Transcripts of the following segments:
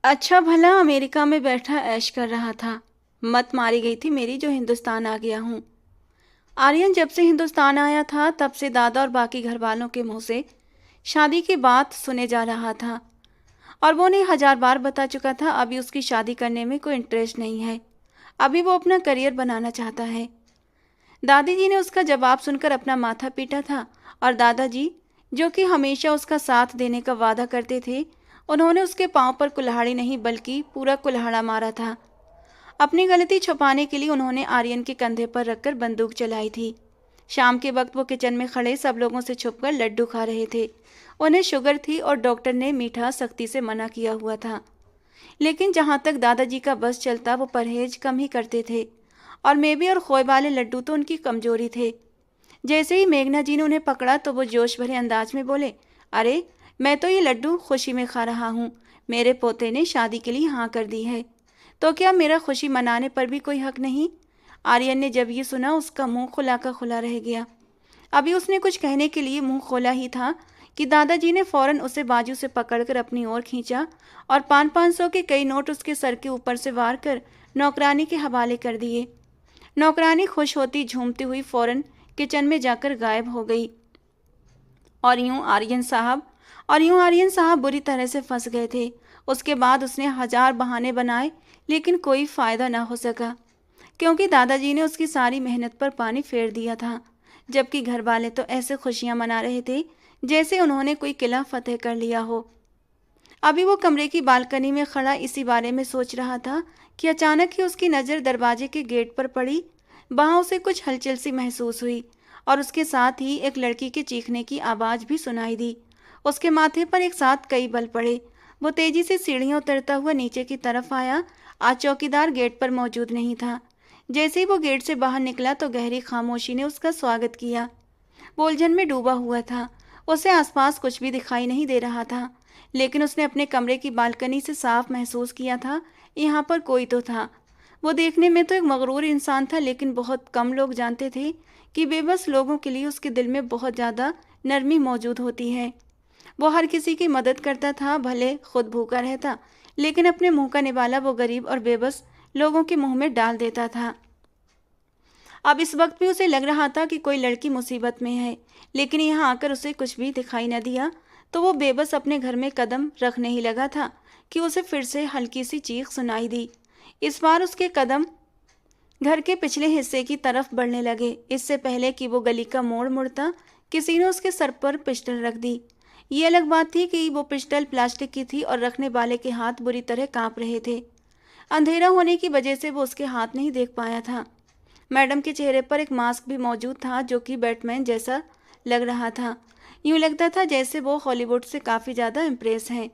अच्छा भला अमेरिका में बैठा ऐश कर रहा था। मत मारी गई थी मेरी जो हिंदुस्तान आ गया हूँ। आर्यन जब से हिंदुस्तान आया था तब से दादा और बाकी घर वालों के मुंह से शादी की बात सुने जा रहा था, और वो उन्हें हजार बार बता चुका था अभी उसकी शादी करने में कोई इंटरेस्ट नहीं है। अभी वो अपना करियर बनाना चाहता है। दादी जी ने उसका जवाब सुनकर अपना माथा पीटा था, और दादाजी, जो कि हमेशा उसका साथ देने का वादा करते थे, उन्होंने उसके पांव पर कुल्हाड़ी नहीं बल्कि पूरा कुल्हाड़ा मारा था। अपनी गलती छुपाने के लिए उन्होंने आर्यन के कंधे पर रखकर बंदूक चलाई थी। शाम के वक्त वो किचन में खड़े सब लोगों से छुपकर लड्डू खा रहे थे। उन्हें शुगर थी और डॉक्टर ने मीठा सख्ती से मना किया हुआ था। लेकिन जहां तक दादाजी का बस चलता वो परहेज कम ही करते थे, और मेवे और खोए वाले लड्डू तो उनकी कमजोरी थे। जैसे ही मेघना जी ने उन्हें पकड़ा तो वो जोश भरे अंदाज में बोले, अरे मैं तो ये लड्डू खुशी में खा रहा हूँ। मेरे पोते ने शादी के लिए हाँ कर दी है, तो क्या मेरा खुशी मनाने पर भी कोई हक नहीं? आर्यन ने जब ये सुना उसका मुंह खुला का खुला रह गया। अभी उसने कुछ कहने के लिए मुंह खोला ही था कि दादाजी ने फौरन उसे बाजू से पकड़कर अपनी ओर खींचा और 500 के कई नोट उसके सर के ऊपर से वार कर नौकरानी के हवाले कर दिए। नौकरानी खुश होती झूमती हुई फौरन किचन में जाकर गायब हो गई। और यूं आर्यन साहब बुरी तरह से फंस गए थे। उसके बाद उसने हजार बहाने बनाए, लेकिन कोई फायदा ना हो सका, क्योंकि दादाजी ने उसकी सारी मेहनत पर पानी फेर दिया था। जबकि घर वाले तो ऐसे खुशियां मना रहे थे जैसे उन्होंने कोई किला फतेह कर लिया हो। अभी वो कमरे की बालकनी में खड़ा इसी बारे में सोच रहा था कि अचानक ही उसकी नज़र दरवाजे के गेट पर पड़ी। वहां उसे कुछ हलचल सी महसूस हुई, और उसके साथ ही एक लड़की के चीखने की आवाज़ भी सुनाई दी। उसके माथे पर एक साथ कई बल पड़े। वो तेजी से सीढ़ियां उतरता हुआ नीचे की तरफ आया। आज चौकीदार गेट पर मौजूद नहीं था। जैसे ही वो गेट से बाहर निकला तो गहरी खामोशी ने उसका स्वागत किया। वो उलझन में डूबा हुआ था। उसे आसपास कुछ भी दिखाई नहीं दे रहा था, लेकिन उसने अपने कमरे की बालकनी से साफ महसूस किया था यहाँ पर कोई तो था। वो देखने में तो एक मगरूर इंसान था, लेकिन बहुत कम लोग जानते थे कि बेबस लोगों के लिए उसके दिल में बहुत ज़्यादा नरमी मौजूद होती है। वो हर किसी की मदद करता था, भले खुद भूखा रहता, लेकिन अपने मुंह का निवाला वो गरीब और बेबस लोगों के मुंह में डाल देता था। अब इस वक्त भी उसे लग रहा था कि कोई लड़की मुसीबत में है, लेकिन यहाँ आकर उसे कुछ भी दिखाई न दिया। तो वो बेबस अपने घर में कदम रखने ही लगा था कि उसे फिर से हल्की सी चीख सुनाई दी। इस बार उसके कदम घर के पिछले हिस्से की तरफ बढ़ने लगे। इससे पहले कि वो गली का मोड़ मुड़ता, किसी ने उसके सर पर पिस्टल रख दी। ये अलग बात थी कि वो पिस्टल प्लास्टिक की थी और रखने वाले के हाथ बुरी तरह कांप रहे थे। अंधेरा होने की वजह से वो उसके हाथ नहीं देख पाया था। मैडम के चेहरे पर एक मास्क भी मौजूद था जो कि बैटमैन जैसा लग रहा था। यूं लगता था जैसे वो हॉलीवुड से काफ़ी ज़्यादा इम्प्रेस हैं।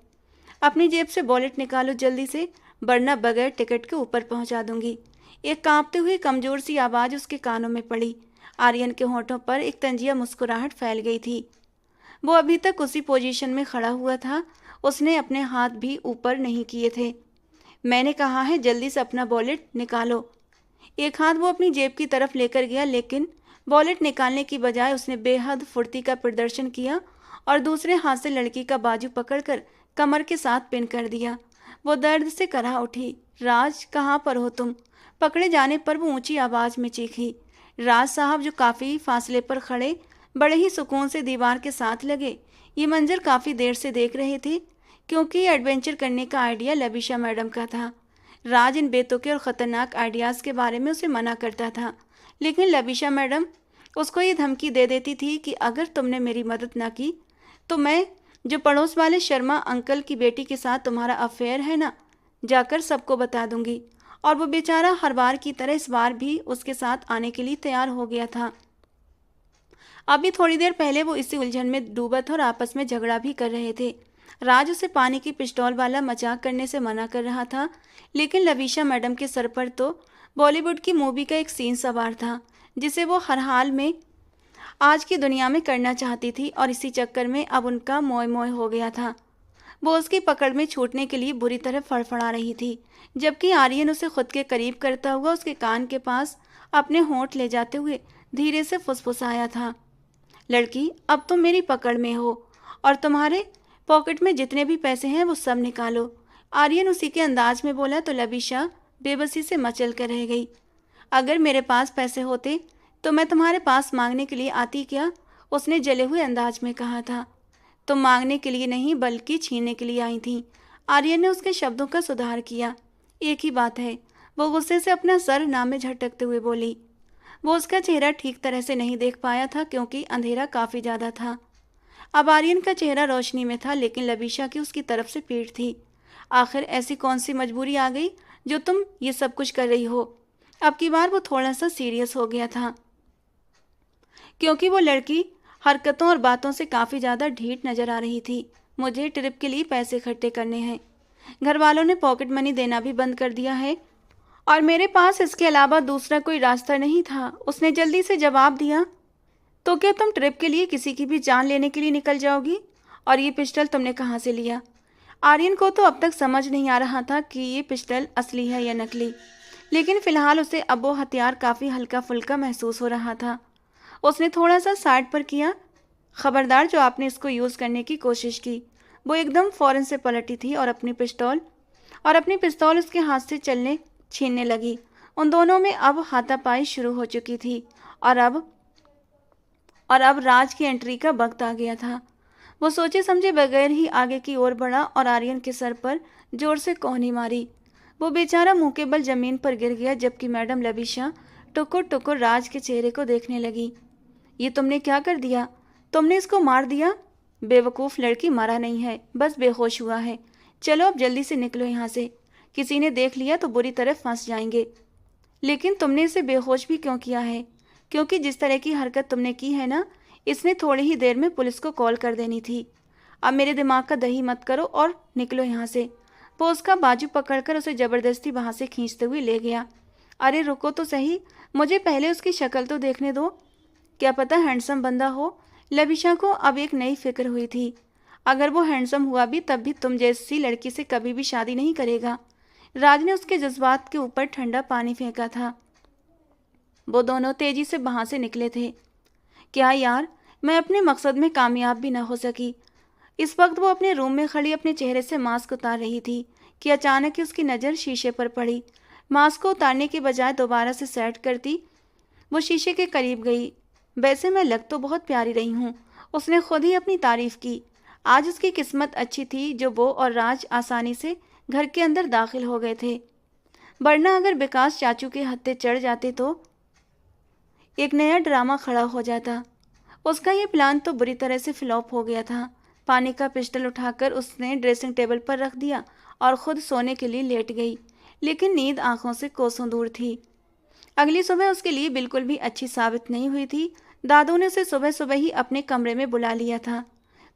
अपनी जेब से वॉलेट निकालो जल्दी से, वरना बगैर टिकट के ऊपर पहुंचा दूंगी। एक कांपती हुई कमजोर सी आवाज़ उसके कानों में पड़ी। आर्यन के होठों पर एक तंजिया मुस्कुराहट फैल गई थी। वो अभी तक उसी पोजीशन में खड़ा हुआ था। उसने अपने हाथ भी ऊपर नहीं किए थे। मैंने कहा है जल्दी से अपना वॉलेट निकालो। एक हाथ वो अपनी जेब की तरफ लेकर गया, लेकिन वॉलेट निकालने की बजाय उसने बेहद फुर्ती का प्रदर्शन किया और दूसरे हाथ से लड़की का बाजू पकड़कर कमर के साथ पिन कर दिया। वो दर्द से कराह उठी। राज, कहाँ पर हो तुम? पकड़े जाने पर वो ऊंची आवाज़ में चीखी। राज साहब, जो काफ़ी फासले पर खड़े बड़े ही सुकून से दीवार के साथ लगे ये मंजर काफ़ी देर से देख रहे थे, क्योंकि ये एडवेंचर करने का आइडिया लविशा मैडम का था। राज इन बेतुके और ख़तरनाक आइडियाज़ के बारे में उसे मना करता था, लेकिन लविशा मैडम उसको ये धमकी दे देती थी कि अगर तुमने मेरी मदद ना की तो मैं, जो पड़ोस वाले शर्मा अंकल की बेटी के साथ तुम्हारा अफेयर है ना, जाकर सबको बता दूंगी। और वो बेचारा हर बार की तरह इस बार भी उसके साथ आने के लिए तैयार हो गया था। अभी थोड़ी देर पहले वो इसी उलझन में डूबा था और आपस में झगड़ा भी कर रहे थे। राज उसे पानी की पिस्तौल वाला मजाक करने से मना कर रहा था, लेकिन लविशा मैडम के सर पर तो बॉलीवुड की मूवी का एक सीन सवार था जिसे वो हर हाल में आज की दुनिया में करना चाहती थी, और इसी चक्कर में अब उनका मोय मोय हो गया था। वो उसकी पकड़ में छूटने के लिए बुरी तरह फड़फड़ा रही थी, जबकि आर्यन उसे खुद के करीब करता हुआ उसके कान के पास अपने होंठ ले जाते हुए धीरे से फुसफुसाया था, लड़की, अब तुम मेरी पकड़ में हो और तुम्हारे पॉकेट में जितने भी पैसे हैं वो सब निकालो, आर्यन उसी के अंदाज में बोला तो लबीशा बेबसी से मचल कर रह गई। अगर मेरे पास पैसे होते तो मैं तुम्हारे पास मांगने के लिए आती क्या? उसने जले हुए अंदाज में कहा था। तुम मांगने के लिए नहीं बल्कि छीनने के लिए आई थी। आर्यन ने उसके शब्दों का सुधार किया। एक ही बात है, वो गुस्से से अपना सर नाम में झटकते हुए बोली। वो उसका चेहरा ठीक तरह से नहीं देख पाया था क्योंकि अंधेरा काफी ज्यादा था। अब आर्यन का चेहरा रोशनी में था लेकिन लबीशा की उसकी तरफ से पीठ थी। आखिर ऐसी कौन सी मजबूरी आ गई जो तुम ये सब कुछ कर रही हो? अब की बार वो थोड़ा सा सीरियस हो गया था क्योंकि वो लड़की हरकतों और बातों से काफ़ी ज़्यादा ढीठ नज़र आ रही थी। मुझे ट्रिप के लिए पैसे इकट्ठे करने हैं। घर वालों ने पॉकेट मनी देना भी बंद कर दिया है और मेरे पास इसके अलावा दूसरा कोई रास्ता नहीं था। उसने जल्दी से जवाब दिया। तो क्या तुम ट्रिप के लिए किसी की भी जान लेने के लिए निकल जाओगी? और ये पिस्टल तुमने कहाँ से लिया? आर्यन को तो अब तक समझ नहीं आ रहा था कि ये पिस्टल असली है या नकली, लेकिन फिलहाल उसे अब वो हथियार काफ़ी हल्का फुल्का महसूस हो रहा था। उसने थोड़ा सा साइड पर किया। खबरदार, जो आपने इसको यूज़ करने की कोशिश की। वो एकदम फौरन से पलटी थी और अपनी पिस्तौल उसके हाथ से चलने छीनने लगी। उन दोनों में अब हाथापाई शुरू हो चुकी थी और अब राज की एंट्री का वक्त आ गया था। वो सोचे समझे बगैर ही आगे की ओर बढ़ा और आर्यन के सर पर जोर से कोहनी मारी। वो बेचारा मुंह के बल जमीन पर गिर गया जबकि मैडम लबीशा टुकुर टुकुर राज के चेहरे को देखने लगी। ये तुमने क्या कर दिया? तुमने इसको मार दिया? बेवकूफ़ लड़की, मारा नहीं है, बस बेहोश हुआ है। चलो अब जल्दी से निकलो यहाँ से, किसी ने देख लिया तो बुरी तरह फंस जाएंगे। लेकिन तुमने इसे बेहोश भी क्यों किया है? क्योंकि जिस तरह की हरकत तुमने की है ना, इसने थोड़ी ही देर में पुलिस को कॉल कर देनी थी। अब मेरे दिमाग का दही मत करो और निकलो यहाँ से। वो उसका बाजू पकड़कर उसे ज़बरदस्ती वहाँ से खींचते हुए ले गया। अरे रुको तो सही, मुझे पहले उसकी शक्ल तो देखने दो। क्या पता हैंडसम बंदा हो। लबीशा को अब एक नई फिक्र हुई थी। अगर वो हैंडसम हुआ भी तब भी तुम जैसी लड़की से कभी भी शादी नहीं करेगा। राज ने उसके जज्बात के ऊपर ठंडा पानी फेंका था। वो दोनों तेजी से वहाँ से निकले थे। क्या यार, मैं अपने मकसद में कामयाब भी ना हो सकी। इस वक्त वो अपने रूम में खड़ी अपने चेहरे से मास्क उतार रही थी कि अचानक ही उसकी नज़र शीशे पर पड़ी। मास्क को उतारने के बजाय दोबारा से सेट करती वो शीशे के करीब गई। वैसे मैं लग तो बहुत प्यारी रही हूँ, उसने खुद ही अपनी तारीफ की। आज उसकी किस्मत अच्छी थी जो वो और राज आसानी से घर के अंदर दाखिल हो गए थे, वरना अगर विकास चाचू के हत्थे चढ़ जाते तो एक नया ड्रामा खड़ा हो जाता। उसका ये प्लान तो बुरी तरह से फ्लॉप हो गया था। पानी का पिस्टल उठाकर उसने ड्रेसिंग टेबल पर रख दिया और खुद सोने के लिए लेट गई, लेकिन नींद आंखों से कोसों दूर थी। अगली सुबह उसके लिए बिल्कुल भी अच्छी साबित नहीं हुई थी। दादू ने उसे सुबह सुबह ही अपने कमरे में बुला लिया था।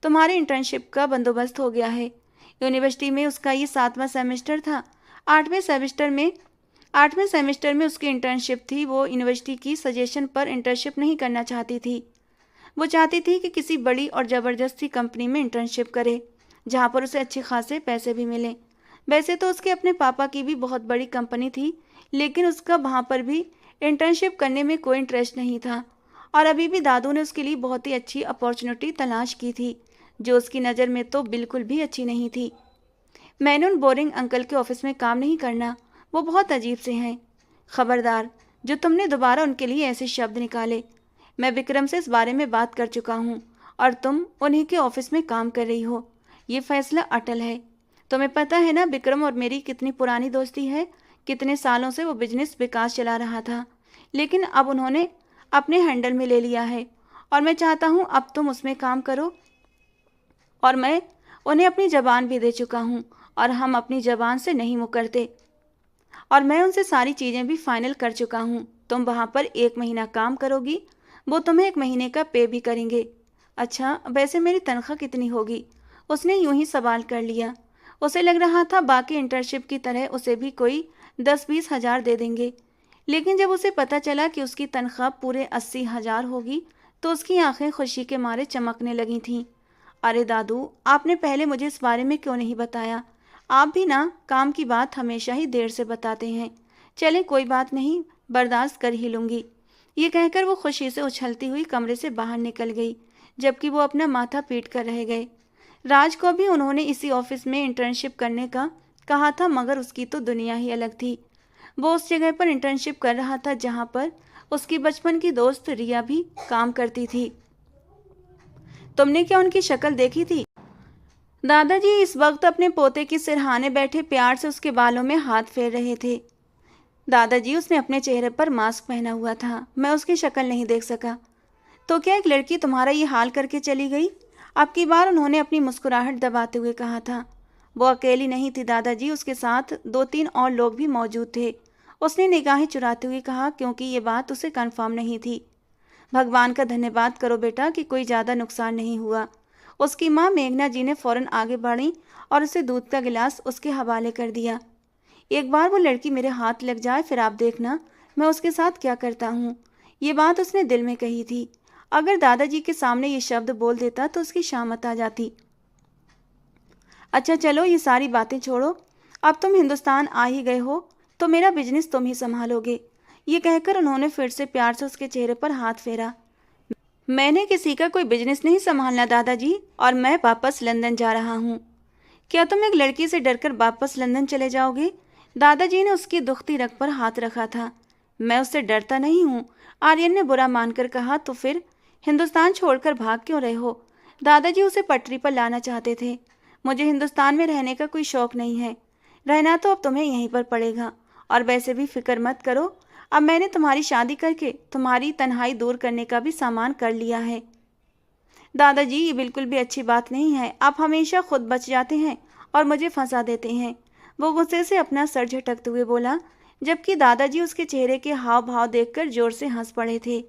तुम्हारी इंटर्नशिप का बंदोबस्त हो गया है। यूनिवर्सिटी में उसका ये 7वां सेमेस्टर था। 8वें सेमेस्टर में उसकी इंटर्नशिप थी। वो यूनिवर्सिटी की सजेशन पर इंटर्नशिप नहीं करना चाहती थी। वो चाहती थी कि किसी बड़ी और ज़बरदस्ती कंपनी में इंटर्नशिप करे जहाँ पर उसे अच्छे खासे पैसे भी मिलें। वैसे तो उसके अपने पापा की भी बहुत बड़ी कंपनी थी, लेकिन उसका वहाँ पर भी इंटर्नशिप करने में कोई इंटरेस्ट नहीं था और अभी भी दादू ने उसके लिए बहुत ही अच्छी अपॉर्चुनिटी तलाश की थी जो उसकी नज़र में तो बिल्कुल भी अच्छी नहीं थी। मैंने उन बोरिंग अंकल के ऑफिस में काम नहीं करना, वो बहुत अजीब से हैं। खबरदार, जो तुमने दोबारा उनके लिए ऐसे शब्द निकाले। मैं विक्रम से इस बारे में बात कर चुका हूँ और तुम उन्हीं के ऑफिस में काम कर रही हो। ये फैसला अटल है। तुम्हें पता है ना विक्रम और मेरी कितनी पुरानी दोस्ती है। कितने सालों से वो बिजनेस विकास चला रहा था, लेकिन अब उन्होंने अपने हैंडल में ले लिया है और मैं चाहता हूँ अब तुम उसमें काम करो। और मैं उन्हें अपनी ज़बान भी दे चुका हूँ और हम अपनी ज़बान से नहीं मुकरते। और मैं उनसे सारी चीज़ें भी फाइनल कर चुका हूँ। तुम वहाँ पर 1 महीना काम करोगी, वो तुम्हें 1 महीने का पे भी करेंगे। अच्छा, वैसे मेरी तनख्वाह कितनी होगी? उसने यूं ही सवाल कर लिया। उसे लग रहा था बाकी इंटर्नशिप की तरह उसे भी कोई 10-20 हज़ार दे देंगे, लेकिन जब उसे पता चला कि उसकी तनख्वाह पूरे 80,000 होगी तो उसकी आंखें खुशी के मारे चमकने लगी थीं। अरे दादू, आपने पहले मुझे इस बारे में क्यों नहीं बताया? आप भी ना काम की बात हमेशा ही देर से बताते हैं। चलें, कोई बात नहीं, बर्दाश्त कर ही लूँगी। ये कहकर वो खुशी से उछलती हुई कमरे से बाहर निकल गई, जबकि वो अपना माथा पीट कर रह गए। राज को भी उन्होंने इसी ऑफिस में इंटर्नशिप करने का कहा था, मगर उसकी तो दुनिया ही अलग थी। वो उस जगह पर इंटर्नशिप कर रहा था जहां पर उसकी बचपन की दोस्त रिया भी काम करती थी। तुमने क्या उनकी शक्ल देखी थी? दादाजी इस वक्त अपने पोते की सिरहाने बैठे प्यार से उसके बालों में हाथ फेर रहे थे। दादाजी, उसने अपने चेहरे पर मास्क पहना हुआ था, मैं उसकी शक्ल नहीं देख सका। तो क्या एक लड़की तुम्हारा ये हाल करके चली गई? अब की बार उन्होंने अपनी मुस्कुराहट दबाते हुए कहा था। वो अकेली नहीं थी दादाजी, उसके साथ 2-3 और लोग भी मौजूद थे। उसने निगाहें चुराते हुए कहा, क्योंकि ये बात उसे कंफर्म नहीं थी। भगवान का धन्यवाद करो बेटा कि कोई ज़्यादा नुकसान नहीं हुआ। उसकी माँ मेघना जी ने फौरन आगे बढ़ी और उसे दूध का गिलास उसके हवाले कर दिया। एक बार वो लड़की मेरे हाथ लग जाए, फिर आप देखना मैं उसके साथ क्या करता हूँ। ये बात उसने दिल में कही थी। अगर दादाजी के सामने ये शब्द बोल देता तो उसकी शामत आ जाती। अच्छा चलो, ये सारी बातें छोड़ो। अब तुम हिंदुस्तान आ ही गए हो तो मेरा बिजनेस तुम ही संभालोगे। ये कहकर उन्होंने फिर से प्यार से उसके चेहरे पर हाथ फेरा। मैंने किसी का कोई बिजनेस नहीं संभालना दादाजी, और मैं वापस लंदन जा रहा हूँ। क्या तुम एक लड़की से डरकर वापस लंदन चले जाओगे? दादाजी ने उसकी दुखती रग पर हाथ रखा था। मैं उससे डरता नहीं हूँ, आर्यन ने बुरा मानकर कहा। तो फिर हिंदुस्तान छोड़कर भाग क्यों रहे हो? दादाजी उसे पटरी पर लाना चाहते थे। मुझे हिंदुस्तान में रहने का कोई शौक नहीं है। रहना तो अब तुम्हें यहीं पर पड़ेगा। और वैसे भी फिक्र मत करो, अब मैंने तुम्हारी शादी करके तुम्हारी तन्हाई दूर करने का भी सामान कर लिया है। दादाजी, ये बिल्कुल भी अच्छी बात नहीं है। आप हमेशा खुद बच जाते हैं और मुझे फंसा देते हैं। वो गुस्से से अपना सर झटकते हुए बोला, जबकि दादाजी उसके चेहरे के हाव भाव देखकर जोर से हंस पड़े थे।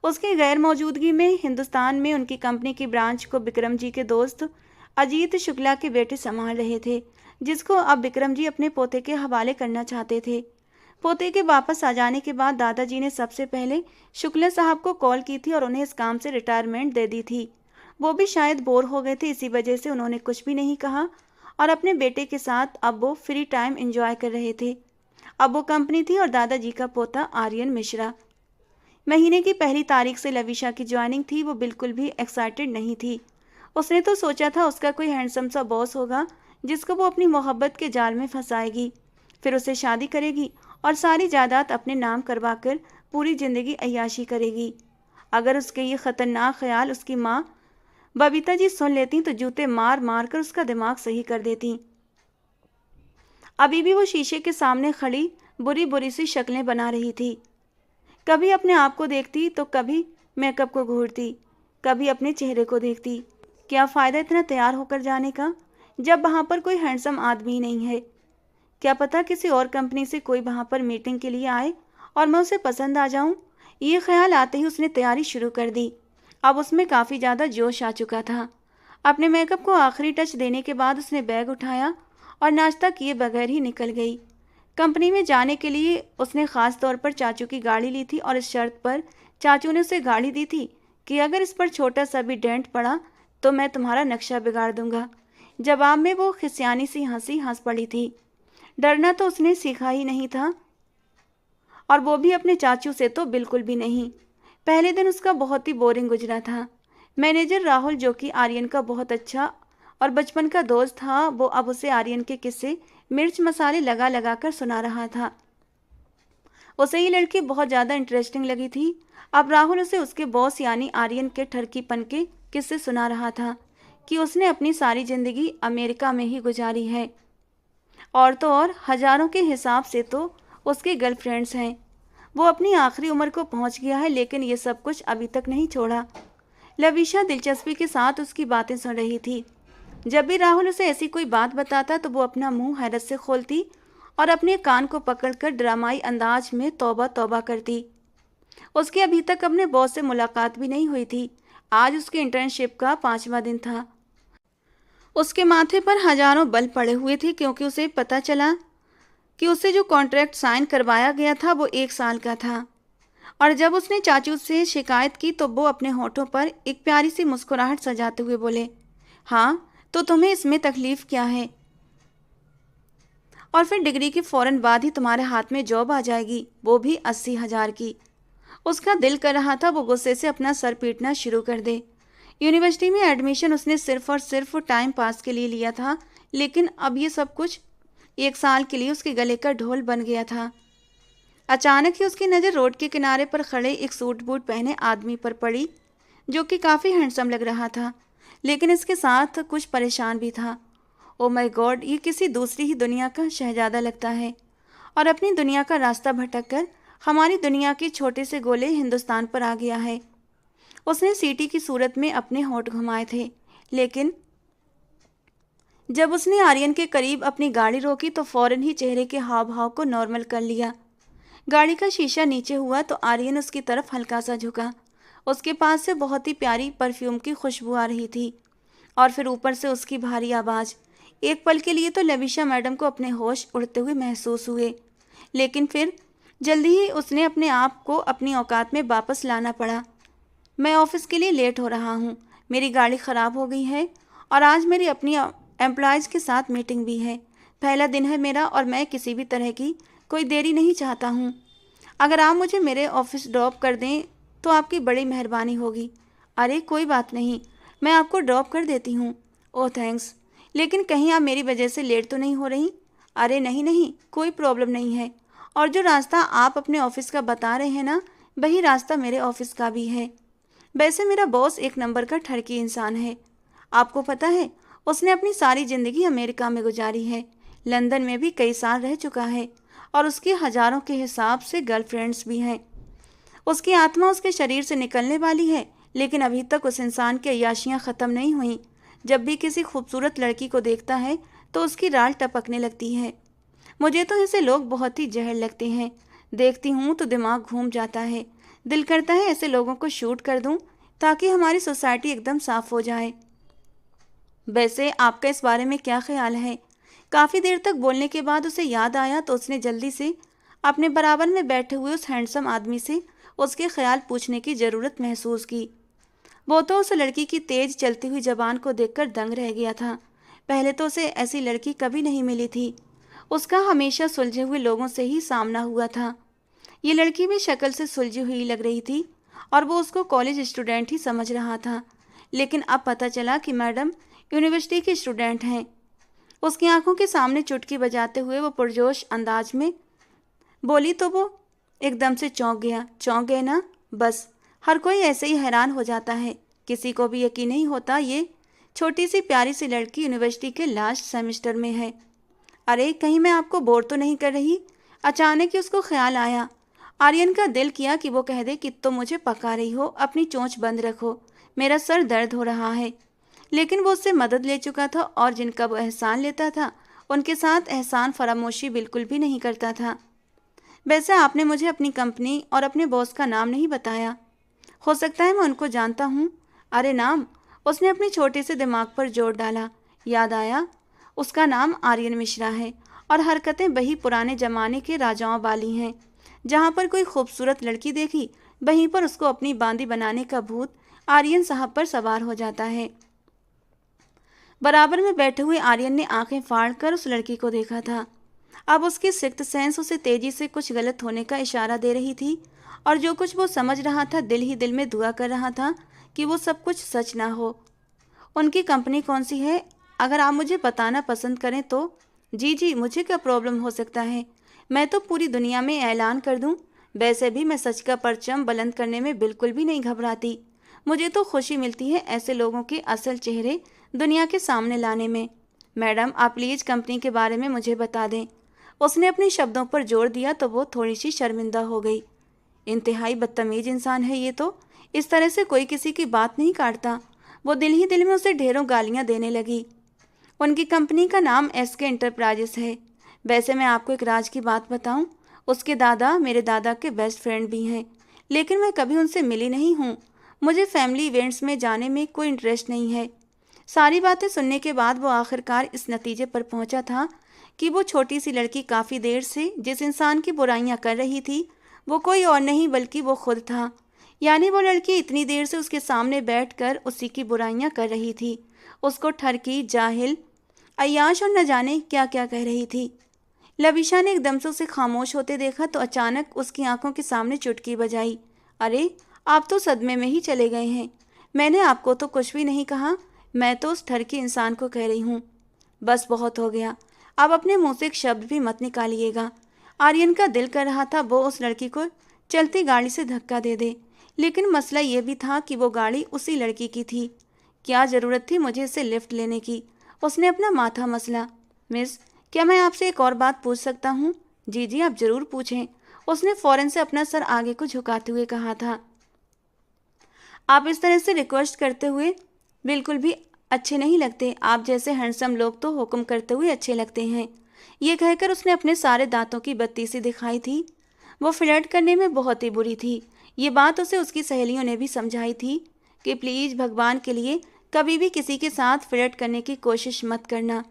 उसकी गैर मौजूदगी में हिंदुस्तान में उनकी कंपनी की ब्रांच को विक्रम जी के दोस्त अजीत शुक्ला के बेटे संभाल रहे थे, जिसको अब विक्रम जी अपने पोते के हवाले करना चाहते थे। पोते के वापस आ जाने के बाद दादाजी ने सबसे पहले शुक्ला साहब को कॉल की थी और उन्हें इस काम से रिटायरमेंट दे दी थी। वो भी शायद बोर हो गए थे, इसी वजह से उन्होंने कुछ भी नहीं कहा और अपने बेटे के साथ अब वो फ्री टाइम एंजॉय कर रहे थे। अब वो कंपनी थी और दादाजी का पोता आर्यन मिश्रा। महीने की पहली तारीख से लविशा की ज्वाइनिंग थी। वो बिल्कुल भी एक्साइटेड नहीं थी। उसने तो सोचा था उसका कोई हैंडसम सा बॉस होगा जिसको वो अपनी मोहब्बत के जाल में फंसाएगी, फिर उसे शादी करेगी और सारी जायदाद अपने नाम करवाकर पूरी जिंदगी अय्याशी करेगी। अगर उसके ये खतरनाक ख्याल उसकी माँ बबीता जी सुन लेती तो जूते मार मार कर उसका दिमाग सही कर देती। अभी भी वो शीशे के सामने खड़ी बुरी बुरी सी शक्लें बना रही थी। कभी अपने आप को देखती तो कभी मेकअप को घूरती, कभी अपने चेहरे को देखती। क्या फ़ायदा इतना तैयार होकर जाने का जब वहाँ पर कोई हैंडसम आदमी नहीं है? क्या पता किसी और कंपनी से कोई वहाँ पर मीटिंग के लिए आए और मैं उसे पसंद आ जाऊँ। ये ख्याल आते ही उसने तैयारी शुरू कर दी। अब उसमें काफ़ी ज़्यादा जोश आ चुका था। अपने मेकअप को आखिरी टच देने के बाद उसने बैग उठाया और नाश्ता किए बगैर ही निकल गई। कंपनी में जाने के लिए उसने ख़ास तौर पर चाचू की गाड़ी ली थी और इस शर्त पर चाचू ने उसे गाड़ी दी थी कि अगर इस पर छोटा सा भी डेंट पड़ा तो मैं तुम्हारा नक्शा बिगाड़ दूंगा। जवाब में वो खिसियानी सी हंसी हंस पड़ी थी। डरना तो उसने सीखा ही नहीं था, और वो भी अपने चाचू से तो बिल्कुल भी नहीं। पहले दिन उसका बहुत ही बोरिंग गुजरा था। मैनेजर राहुल, जो कि आर्यन का बहुत अच्छा और बचपन का दोस्त था, वो अब उसे आर्यन के किस्से मिर्च मसाले लगा लगा कर सुना रहा था। उसे ये लड़की बहुत ज़्यादा इंटरेस्टिंग लगी थी। अब राहुल उसे उसके बॉस यानी आर्यन के ठरकीपन के किस्से सुना रहा था कि उसने अपनी सारी ज़िंदगी अमेरिका में ही गुजारी है, और तो और हज़ारों के हिसाब से तो उसकी गर्लफ्रेंड्स हैं। वो अपनी आखिरी उम्र को पहुंच गया है, लेकिन ये सब कुछ अभी तक नहीं छोड़ा। लविशा दिलचस्पी के साथ उसकी बातें सुन रही थी। जब भी राहुल उसे ऐसी कोई बात बताता तो वो अपना मुंह हैरत से खोलती और अपने कान को पकड़कर ड्रामाई अंदाज में तौबा तौबा करती। उसकी अभी तक अपने बॉस से मुलाकात भी नहीं हुई थी। आज उसके इंटर्नशिप का 5वां दिन था। उसके माथे पर हजारों बल पड़े हुए थे, क्योंकि उसे पता चला कि उसे जो कॉन्ट्रैक्ट साइन करवाया गया था वो 1 साल का था। और जब उसने चाचू से शिकायत की तो वो अपने होठों पर एक प्यारी सी मुस्कुराहट सजाते हुए बोले, हाँ तो तुम्हें इसमें तकलीफ क्या है? और फिर डिग्री के फौरन बाद ही तुम्हारे हाथ में जॉब आ जाएगी, वो भी 80,000 की। उसका दिल कर रहा था वो गुस्से से अपना सर पीटना शुरू कर दे। यूनिवर्सिटी में एडमिशन उसने सिर्फ और सिर्फ टाइम पास के लिए लिया था, लेकिन अब ये सब कुछ 1 साल के लिए उसके गले का ढोल बन गया था। अचानक ही उसकी नज़र रोड के किनारे पर खड़े एक सूट बूट पहने आदमी पर पड़ी, जो कि काफ़ी हैंडसम लग रहा था, लेकिन इसके साथ कुछ परेशान भी था। ओ माय गॉड, ये किसी दूसरी ही दुनिया का शहजादा लगता है और अपनी दुनिया का रास्ता भटक कर हमारी दुनिया के छोटे से गोले हिंदुस्तान पर आ गया है। उसने सीटी की सूरत में अपने होंठ घुमाए थे, लेकिन जब उसने आर्यन के करीब अपनी गाड़ी रोकी तो फौरन ही चेहरे के हाव भाव को नॉर्मल कर लिया। गाड़ी का शीशा नीचे हुआ तो आर्यन उसकी तरफ हल्का सा झुका। उसके पास से बहुत ही प्यारी परफ्यूम की खुशबू आ रही थी और फिर ऊपर से उसकी भारी आवाज़। एक पल के लिए तो लविशा मैडम को अपने होश उड़ते हुए महसूस हुए, लेकिन फिर जल्दी ही उसने अपने आप को अपनी औकात में वापस लाना पड़ा। मैं ऑफिस के लिए लेट हो रहा हूँ, मेरी गाड़ी ख़राब हो गई है और आज मेरी अपनी एम्प्लॉयज़ के साथ मीटिंग भी है। पहला दिन है मेरा और मैं किसी भी तरह की कोई देरी नहीं चाहता हूँ। अगर आप मुझे मेरे ऑफिस ड्रॉप कर दें तो आपकी बड़ी मेहरबानी होगी। अरे कोई बात नहीं, मैं आपको ड्रॉप कर देती हूँ। ओह थैंक्स, लेकिन कहीं आप मेरी वजह से लेट तो नहीं हो रही? अरे नहीं नहीं, कोई प्रॉब्लम नहीं है। और जो रास्ता आप अपने ऑफिस का बता रहे हैं ना, वही रास्ता मेरे ऑफिस का भी है। वैसे मेरा बॉस एक नंबर का ठरकी इंसान है। आपको पता है, उसने अपनी सारी ज़िंदगी अमेरिका में गुजारी है, लंदन में भी कई साल रह चुका है और उसकी हज़ारों के हिसाब से गर्लफ्रेंड्स भी हैं। उसकी आत्मा उसके शरीर से निकलने वाली है, लेकिन अभी तक उस इंसान की अय्याशियाँ ख़त्म नहीं हुई। जब भी किसी खूबसूरत लड़की को देखता है तो उसकी राल टपकने लगती है। मुझे तो ऐसे लोग बहुत ही जहर लगते हैं, देखती हूँ तो दिमाग घूम जाता है। दिल करता है ऐसे लोगों को शूट कर दूँ ताकि हमारी सोसाइटी एकदम साफ़ हो जाए। वैसे आपका इस बारे में क्या ख्याल है? काफ़ी देर तक बोलने के बाद उसे याद आया तो उसने जल्दी से अपने बराबर में बैठे हुए उस हैंडसम आदमी से उसके ख्याल पूछने की ज़रूरत महसूस की। वो तो उस लड़की की तेज चलती हुई जबान को देखकर दंग रह गया था। पहले तो उसे ऐसी लड़की कभी नहीं मिली थी। उसका हमेशा सुलझे हुए लोगों से ही सामना हुआ था। ये लड़की भी शक्ल से सुलझी हुई लग रही थी और वो उसको कॉलेज स्टूडेंट ही समझ रहा था, लेकिन अब पता चला कि मैडम यूनिवर्सिटी की स्टूडेंट हैं। उसकी आंखों के सामने चुटकी बजाते हुए वो पुरजोश अंदाज में बोली तो वो एकदम से चौंक गया। चौंक गए ना? बस हर कोई ऐसे ही हैरान हो जाता है। किसी को भी यकीन नहीं होता ये छोटी सी प्यारी सी लड़की यूनिवर्सिटी के लास्ट सेमेस्टर में है। अरे कहीं मैं आपको बोर तो नहीं कर रही? अचानक ही उसको ख्याल आया। आर्यन का दिल किया कि वो कह दे कि तुम मुझे पका रही हो, अपनी चोंच बंद रखो, मेरा सर दर्द हो रहा है। लेकिन वो उससे मदद ले चुका था और जिनका वो एहसान लेता था उनके साथ एहसान फरामोशी बिल्कुल भी नहीं करता था। वैसे आपने मुझे अपनी कंपनी और अपने बॉस का नाम नहीं बताया। हो सकता है मैं उनको जानता हूँ। अरे नाम? उसने अपने छोटे से दिमाग पर जोर डाला। याद आया, उसका नाम आर्यन मिश्रा है और हरकतें वही पुराने ज़माने के राजाओं वाली हैं। जहाँ पर कोई खूबसूरत लड़की देखी वहीं पर उसको अपनी बांदी बनाने का भूत आर्यन साहब पर सवार हो जाता है। बराबर में बैठे हुए आर्यन ने आंखें फाड़ कर उस लड़की को देखा था। अब उसकी सिक्स्थ सेंस उसे तेजी से कुछ गलत होने का इशारा दे रही थी और जो कुछ वो समझ रहा था दिल ही दिल में दुआ कर रहा था कि वो सब कुछ सच ना हो। उनकी कंपनी कौन सी है? अगर आप मुझे बताना पसंद करें तो। जी जी, मुझे क्या प्रॉब्लम हो सकता है, मैं तो पूरी दुनिया में ऐलान कर दूं। वैसे भी मैं सच का परचम बुलंद करने में बिल्कुल भी नहीं घबराती। मुझे तो खुशी मिलती है ऐसे लोगों के असल चेहरे दुनिया के सामने लाने में। मैडम आप प्लीज़ कंपनी के बारे में मुझे बता दें। उसने अपने शब्दों पर जोर दिया तो वो थोड़ी सी शर्मिंदा हो गई। इंतहाई बदतमीज इंसान है ये तो, इस तरह से कोई किसी की बात नहीं काटता। वो दिल ही दिल में उसे ढेरों गालियां देने लगी। उनकी कंपनी का नाम एसके एंटरप्राइजेस है। वैसे मैं आपको एक राज की बात बताऊं, उसके दादा मेरे दादा के बेस्ट फ्रेंड भी हैं, लेकिन मैं कभी उनसे मिली नहीं हूँ। मुझे फैमिली इवेंट्स में जाने में कोई इंटरेस्ट नहीं है। सारी बातें सुनने के बाद वो आखिरकार इस नतीजे पर पहुंचा था कि वो छोटी सी लड़की काफ़ी देर से जिस इंसान की बुराइयां कर रही थी वो कोई और नहीं बल्कि वो खुद था। यानी वो लड़की इतनी देर से उसके सामने बैठकर उसी की बुराइयां कर रही थी, उसको ठरकी, जाहिल, अय्याश और न जाने क्या क्या कह रही थी। लविशा ने एकदम से उसे खामोश होते देखा तो अचानक उसकी आंखों के सामने चुटकी बजाई। अरे आप तो सदमे में ही चले गए हैं। मैंने आपको तो कुछ भी नहीं कहा, मैं तो उस ठरकी इंसान को कह रही हूँ। बस बहुत हो गया, अब अपने मुंह से एक शब्द भी मत निकालिएगा। आर्यन का दिल कर रहा था वो उस लड़की को चलती गाड़ी से धक्का दे दे, लेकिन मसला ये भी था कि वो गाड़ी उसी लड़की की थी। क्या ज़रूरत थी मुझे इसे लिफ्ट लेने की? उसने अपना माथा मसला। मिस, क्या मैं आपसे एक और बात पूछ सकता हूँ? जी जी, आप ज़रूर पूछें, उसने फ़ौरन से अपना सर आगे को झुकाते हुए कहा था। आप इस तरह से रिक्वेस्ट करते हुए बिल्कुल भी अच्छे नहीं लगते। आप जैसे हैंडसम लोग तो हुक्म करते हुए अच्छे लगते हैं। ये कहकर उसने अपने सारे दांतों की बत्ती सी दिखाई थी। वो फ्लर्ट करने में बहुत ही बुरी थी। ये बात उसे उसकी सहेलियों ने भी समझाई थी कि प्लीज़ भगवान के लिए कभी भी किसी के साथ फ्लर्ट करने की कोशिश मत करना।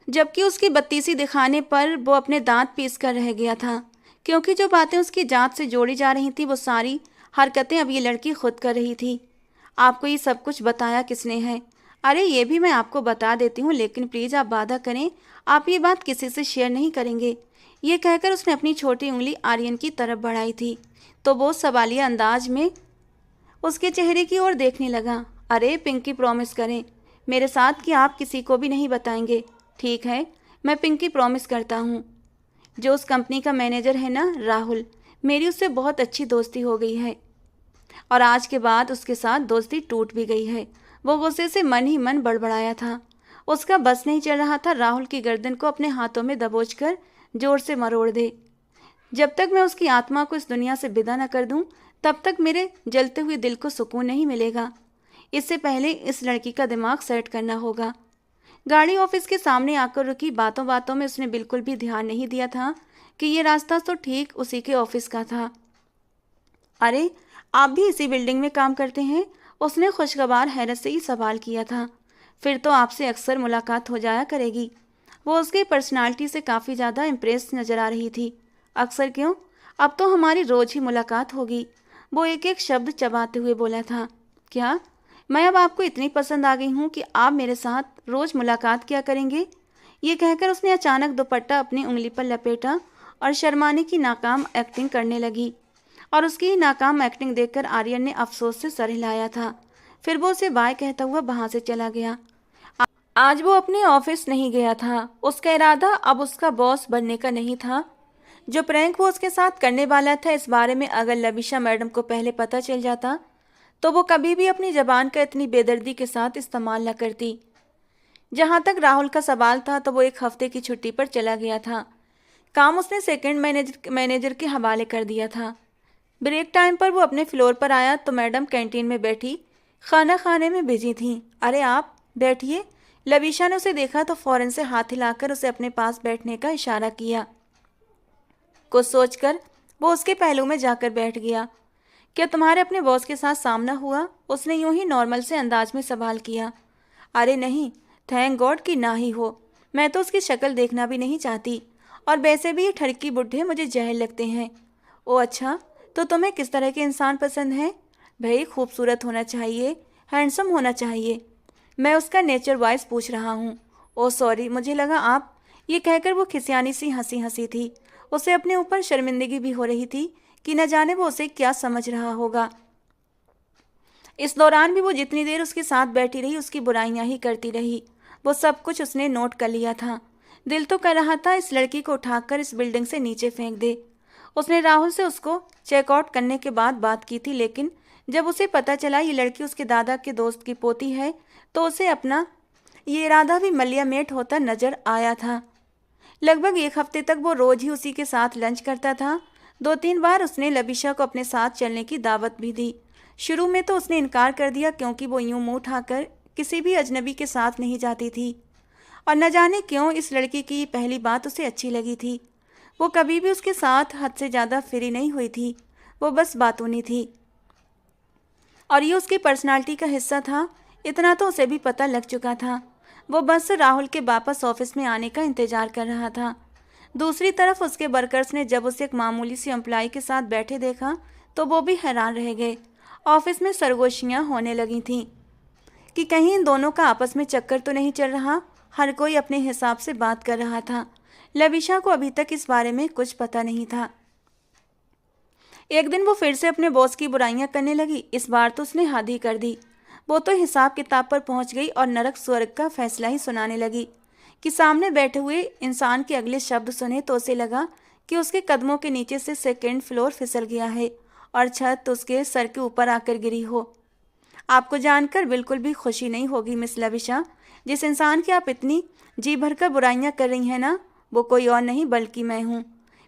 जबकि उसकी बत्ती सी दिखाने पर वो अपने दांत पीस कर रह गया था, क्योंकि जो बातें उसकी जात से जोड़ी जा रही थी वो सारी हरकतें अब ये लड़की खुद कर रही थी। आपको ये सब कुछ बताया किसने है? अरे ये भी मैं आपको बता देती हूँ, लेकिन प्लीज़ आप वादा करें आप ये बात किसी से शेयर नहीं करेंगे। ये कहकर उसने अपनी छोटी उंगली आर्यन की तरफ बढ़ाई थी, तो वो सवालिया अंदाज में उसके चेहरे की ओर देखने लगा। अरे पिंकी, प्रॉमिस करें मेरे साथ कि आप किसी को भी नहीं बताएंगे। ठीक है, मैं पिंकी प्रॉमिस करता हूँ। जो उस कंपनी का मैनेजर है ना, राहुल, मेरी उससे बहुत अच्छी दोस्ती हो गई है और आज के बाद उसके साथ दोस्ती टूट भी गई है। वो गुस्से से मन ही मन बड़बड़ाया था। उसका बस नहीं चल रहा था राहुल की गर्दन को अपने हाथों में दबोचकर जोर से मरोड़ दे। जब तक मैं उसकी आत्मा को इस दुनिया से विदा न कर दूं, तब तक मेरे जलते हुए दिल को सुकून नहीं मिलेगा। इससे पहले इस लड़की का दिमाग सेट करना होगा। गाड़ी ऑफिस के सामने आकर रुकी। बातों बातों में उसने बिल्कुल भी ध्यान नहीं दिया था कि ये रास्ता तो ठीक उसी के ऑफिस का था। अरे, आप भी इसी बिल्डिंग में काम करते हैं? उसने खुशगवार हैरत से ही सवाल किया था। फिर तो आपसे अक्सर मुलाकात हो जाया करेगी। वो उसकी पर्सनालिटी से काफ़ी ज़्यादा इम्प्रेस नज़र आ रही थी। अक्सर क्यों, अब तो हमारी रोज़ ही मुलाकात होगी। वो एक एक शब्द चबाते हुए बोला था। क्या मैं अब आपको इतनी पसंद आ गई हूँ कि आप मेरे साथ रोज़ मुलाकात किया करेंगे? ये कहकर उसने अचानक दुपट्टा अपनी उंगली पर लपेटा और शर्माने की नाकाम एक्टिंग करने लगी। और उसकी नाकाम एक्टिंग देखकर आर्यन ने अफसोस से सर हिलाया था। फिर वो उसे बाय कहता हुआ वहाँ से चला गया। आज वो अपने ऑफिस नहीं गया था। उसका इरादा अब उसका बॉस बनने का नहीं था। जो प्रैंक वो उसके साथ करने वाला था, इस बारे में अगर लबिशा मैडम को पहले पता चल जाता तो वो कभी भी अपनी जबान का इतनी बेदर्दी के साथ इस्तेमाल न करती। जहाँ तक राहुल का सवाल था तो वो एक हफ्ते की छुट्टी पर चला गया था। काम उसने सेकंड मैनेजर के हवाले कर दिया था। ब्रेक टाइम पर वो अपने फ्लोर पर आया तो मैडम कैंटीन में बैठी खाना खाने में बिजी थीं। अरे आप बैठिए। लबिशा ने उसे देखा तो फौरन से हाथ हिलाकर उसे अपने पास बैठने का इशारा किया। कुछ सोचकर वो उसके पहलू में जाकर बैठ गया। क्या तुम्हारे अपने बॉस के साथ सामना हुआ? उसने यूं ही नॉर्मल से अंदाज में सवाल किया। अरे नहीं, थैंक गॉड कि ना ही हो। मैं तो उसकी शक्ल देखना भी नहीं चाहती, और वैसे भी ये ठड़की बुढ़े मुझे जहर लगते हैं। ओ अच्छा, तो तुम्हें किस तरह के इंसान पसंद है? भाई खूबसूरत होना चाहिए, हैंडसम होना चाहिए। मैं उसका नेचर वाइज पूछ रहा हूँ। ओ सॉरी, मुझे लगा आप। ये कहकर वो खिसियानी सी हंसी थी। उसे अपने ऊपर शर्मिंदगी भी हो रही थी कि न जाने वो उसे क्या समझ रहा होगा। इस दौरान भी वो जितनी देर उसके साथ बैठी रही उसकी बुराइयां ही करती रही। वो सब कुछ उसने नोट कर लिया था। दिल तो कर रहा था इस लड़की को उठाकर इस बिल्डिंग से नीचे फेंक दे। उसने राहुल से उसको चेकआउट करने के बाद बात की थी, लेकिन जब उसे पता चला ये लड़की उसके दादा के दोस्त की पोती है तो उसे अपना ये इरादा भी मलियामेट होता नजर आया था। लगभग एक हफ्ते तक वो रोज ही उसी के साथ लंच करता था। 2-3 बार उसने लबिशा को अपने साथ चलने की दावत भी दी। शुरू में तो उसने इनकार कर दिया, क्योंकि वो यूं मुंह उठाकर किसी भी अजनबी के साथ नहीं जाती थी। और न जाने क्यों इस लड़की की पहली बात उसे अच्छी लगी थी। वो कभी भी उसके साथ हद से ज़्यादा फ्री नहीं हुई थी। वो बस बातूनी थी और ये उसकी पर्सनालिटी का हिस्सा था। इतना तो उसे भी पता लग चुका था। वो बस राहुल के वापस ऑफिस में आने का इंतजार कर रहा था। दूसरी तरफ उसके वर्कर्स ने जब उसे एक मामूली सी एम्प्लॉय के साथ बैठे देखा तो वो भी हैरान रह गए। ऑफिस में सरगोशियाँ होने लगी थीं कि कहीं इन दोनों का आपस में चक्कर तो नहीं चल रहा। हर कोई अपने हिसाब से बात कर रहा था। लबिशा को अभी तक इस बारे में कुछ पता नहीं था। एक दिन वो फिर से अपने बॉस की बुराइयां करने लगी। इस बार तो उसने हद ही कर दी। वो तो हिसाब किताब पर पहुंच गई और नरक स्वर्ग का फैसला ही सुनाने लगी कि सामने बैठे हुए इंसान के अगले शब्द सुने तो उसे लगा कि उसके कदमों के नीचे से सेकंड फ्लोर फिसल गया है और छत उसके सर के ऊपर आकर गिरी हो। आपको जानकर बिल्कुल भी खुशी नहीं होगी मिस लविशा, जिस इंसान की आप इतनी जी भरकर बुराइयां कर रही हैं ना, वो कोई और नहीं बल्कि मैं हूँ।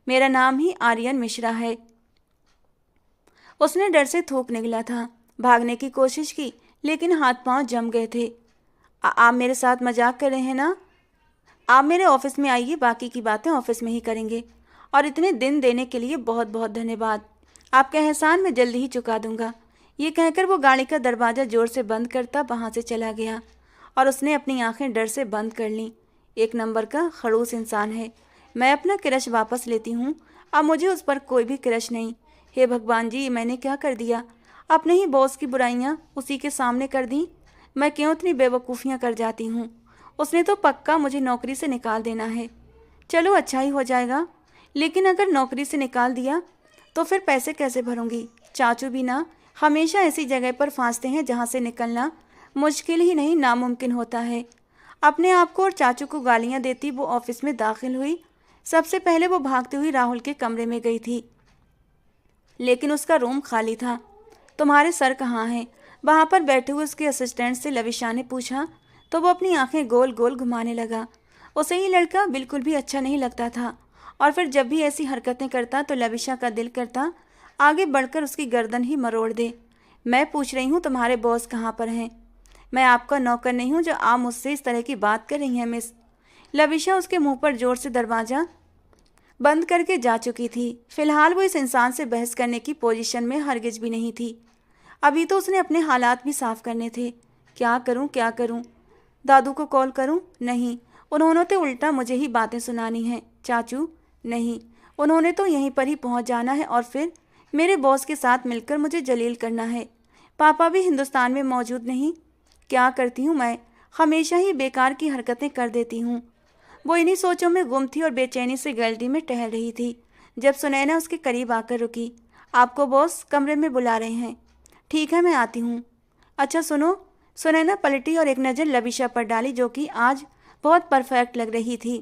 मेरा नाम ही आर्यन मिश्रा है। उसने डर से थूक निकला था। भागने की कोशिश की लेकिन हाथ पांव जम गए थे। आप मेरे साथ मजाक कर रहे हैं ना? आप मेरे ऑफिस में आइए, बाकी की बातें ऑफिस में ही करेंगे। और इतने दिन देने के लिए बहुत बहुत धन्यवाद। आपका एहसान मैं जल्दी ही चुका दूंगा। ये कहकर वो गाड़ी का दरवाज़ा जोर से बंद करता वहाँ से चला गया और उसने अपनी आंखें डर से बंद कर लीं। एक नंबर का खड़ूस इंसान है। मैं अपना क्रश वापस लेती हूँ। अब मुझे उस पर कोई भी क्रश नहीं। हे भगवान जी, मैंने क्या कर दिया? अपने ही बॉस की बुराइयाँ उसी के सामने कर दी। मैं क्यों इतनी बेवकूफ़ियाँ कर जाती हूँ? उसने तो पक्का मुझे नौकरी से निकाल देना है। चलो अच्छा ही हो जाएगा, लेकिन अगर नौकरी से निकाल दिया तो फिर पैसे कैसे भरूंगी? चाचू भी ना हमेशा ऐसी जगह पर फांसते हैं जहाँ से निकलना मुश्किल ही नहीं नामुमकिन होता है। अपने आप को और चाचू को गालियाँ देती वो ऑफिस में दाखिल हुई। सबसे पहले वो भागती हुई राहुल के कमरे में गई थी, लेकिन उसका रूम खाली था। तुम्हारे सर कहाँ हैं? वहाँ पर बैठे हुए उसके असिस्टेंट से लविशा ने पूछा तो वो अपनी आंखें गोल गोल घुमाने लगा। उसे ये लड़का बिल्कुल भी अच्छा नहीं लगता था और फिर जब भी ऐसी हरकतें करता तो लविशा का दिल करता आगे बढ़कर उसकी गर्दन ही मरोड़ दे। मैं पूछ रही हूँ तुम्हारे बॉस कहाँ पर हैं? मैं आपका नौकर नहीं हूँ जो आप मुझसे इस तरह की बात कर रही हैं मिस। लविशा उसके मुंह पर जोर से दरवाज़ा बंद करके जा चुकी थी। फिलहाल वो इस इंसान से बहस करने की पोजीशन में हरगिज भी नहीं थी। अभी तो उसने अपने हालात भी साफ करने थे। क्या करूं क्या करूं? दादू को कॉल करूं? नहीं, उन्होंने तो उल्टा मुझे ही बातें सुनानी हैं। चाचू? नहीं, उन्होंने तो यहीं पर ही पहुंच जाना है और फिर मेरे बॉस के साथ मिलकर मुझे जलील करना है। पापा भी हिंदुस्तान में मौजूद नहीं। क्या करती हूँ मैं? हमेशा ही बेकार की हरकतें कर देती हूँ। वो इन्हीं सोचों में गुम थी और बेचैनी से गैलरी में टहल रही थी जब सुनैना उसके करीब आकर रुकी। आपको बॉस कमरे में बुला रहे हैं। ठीक है, मैं आती हूँ। अच्छा सुनो। सुनैना पलटी और एक नज़र लविशा पर डाली जो कि आज बहुत परफेक्ट लग रही थी।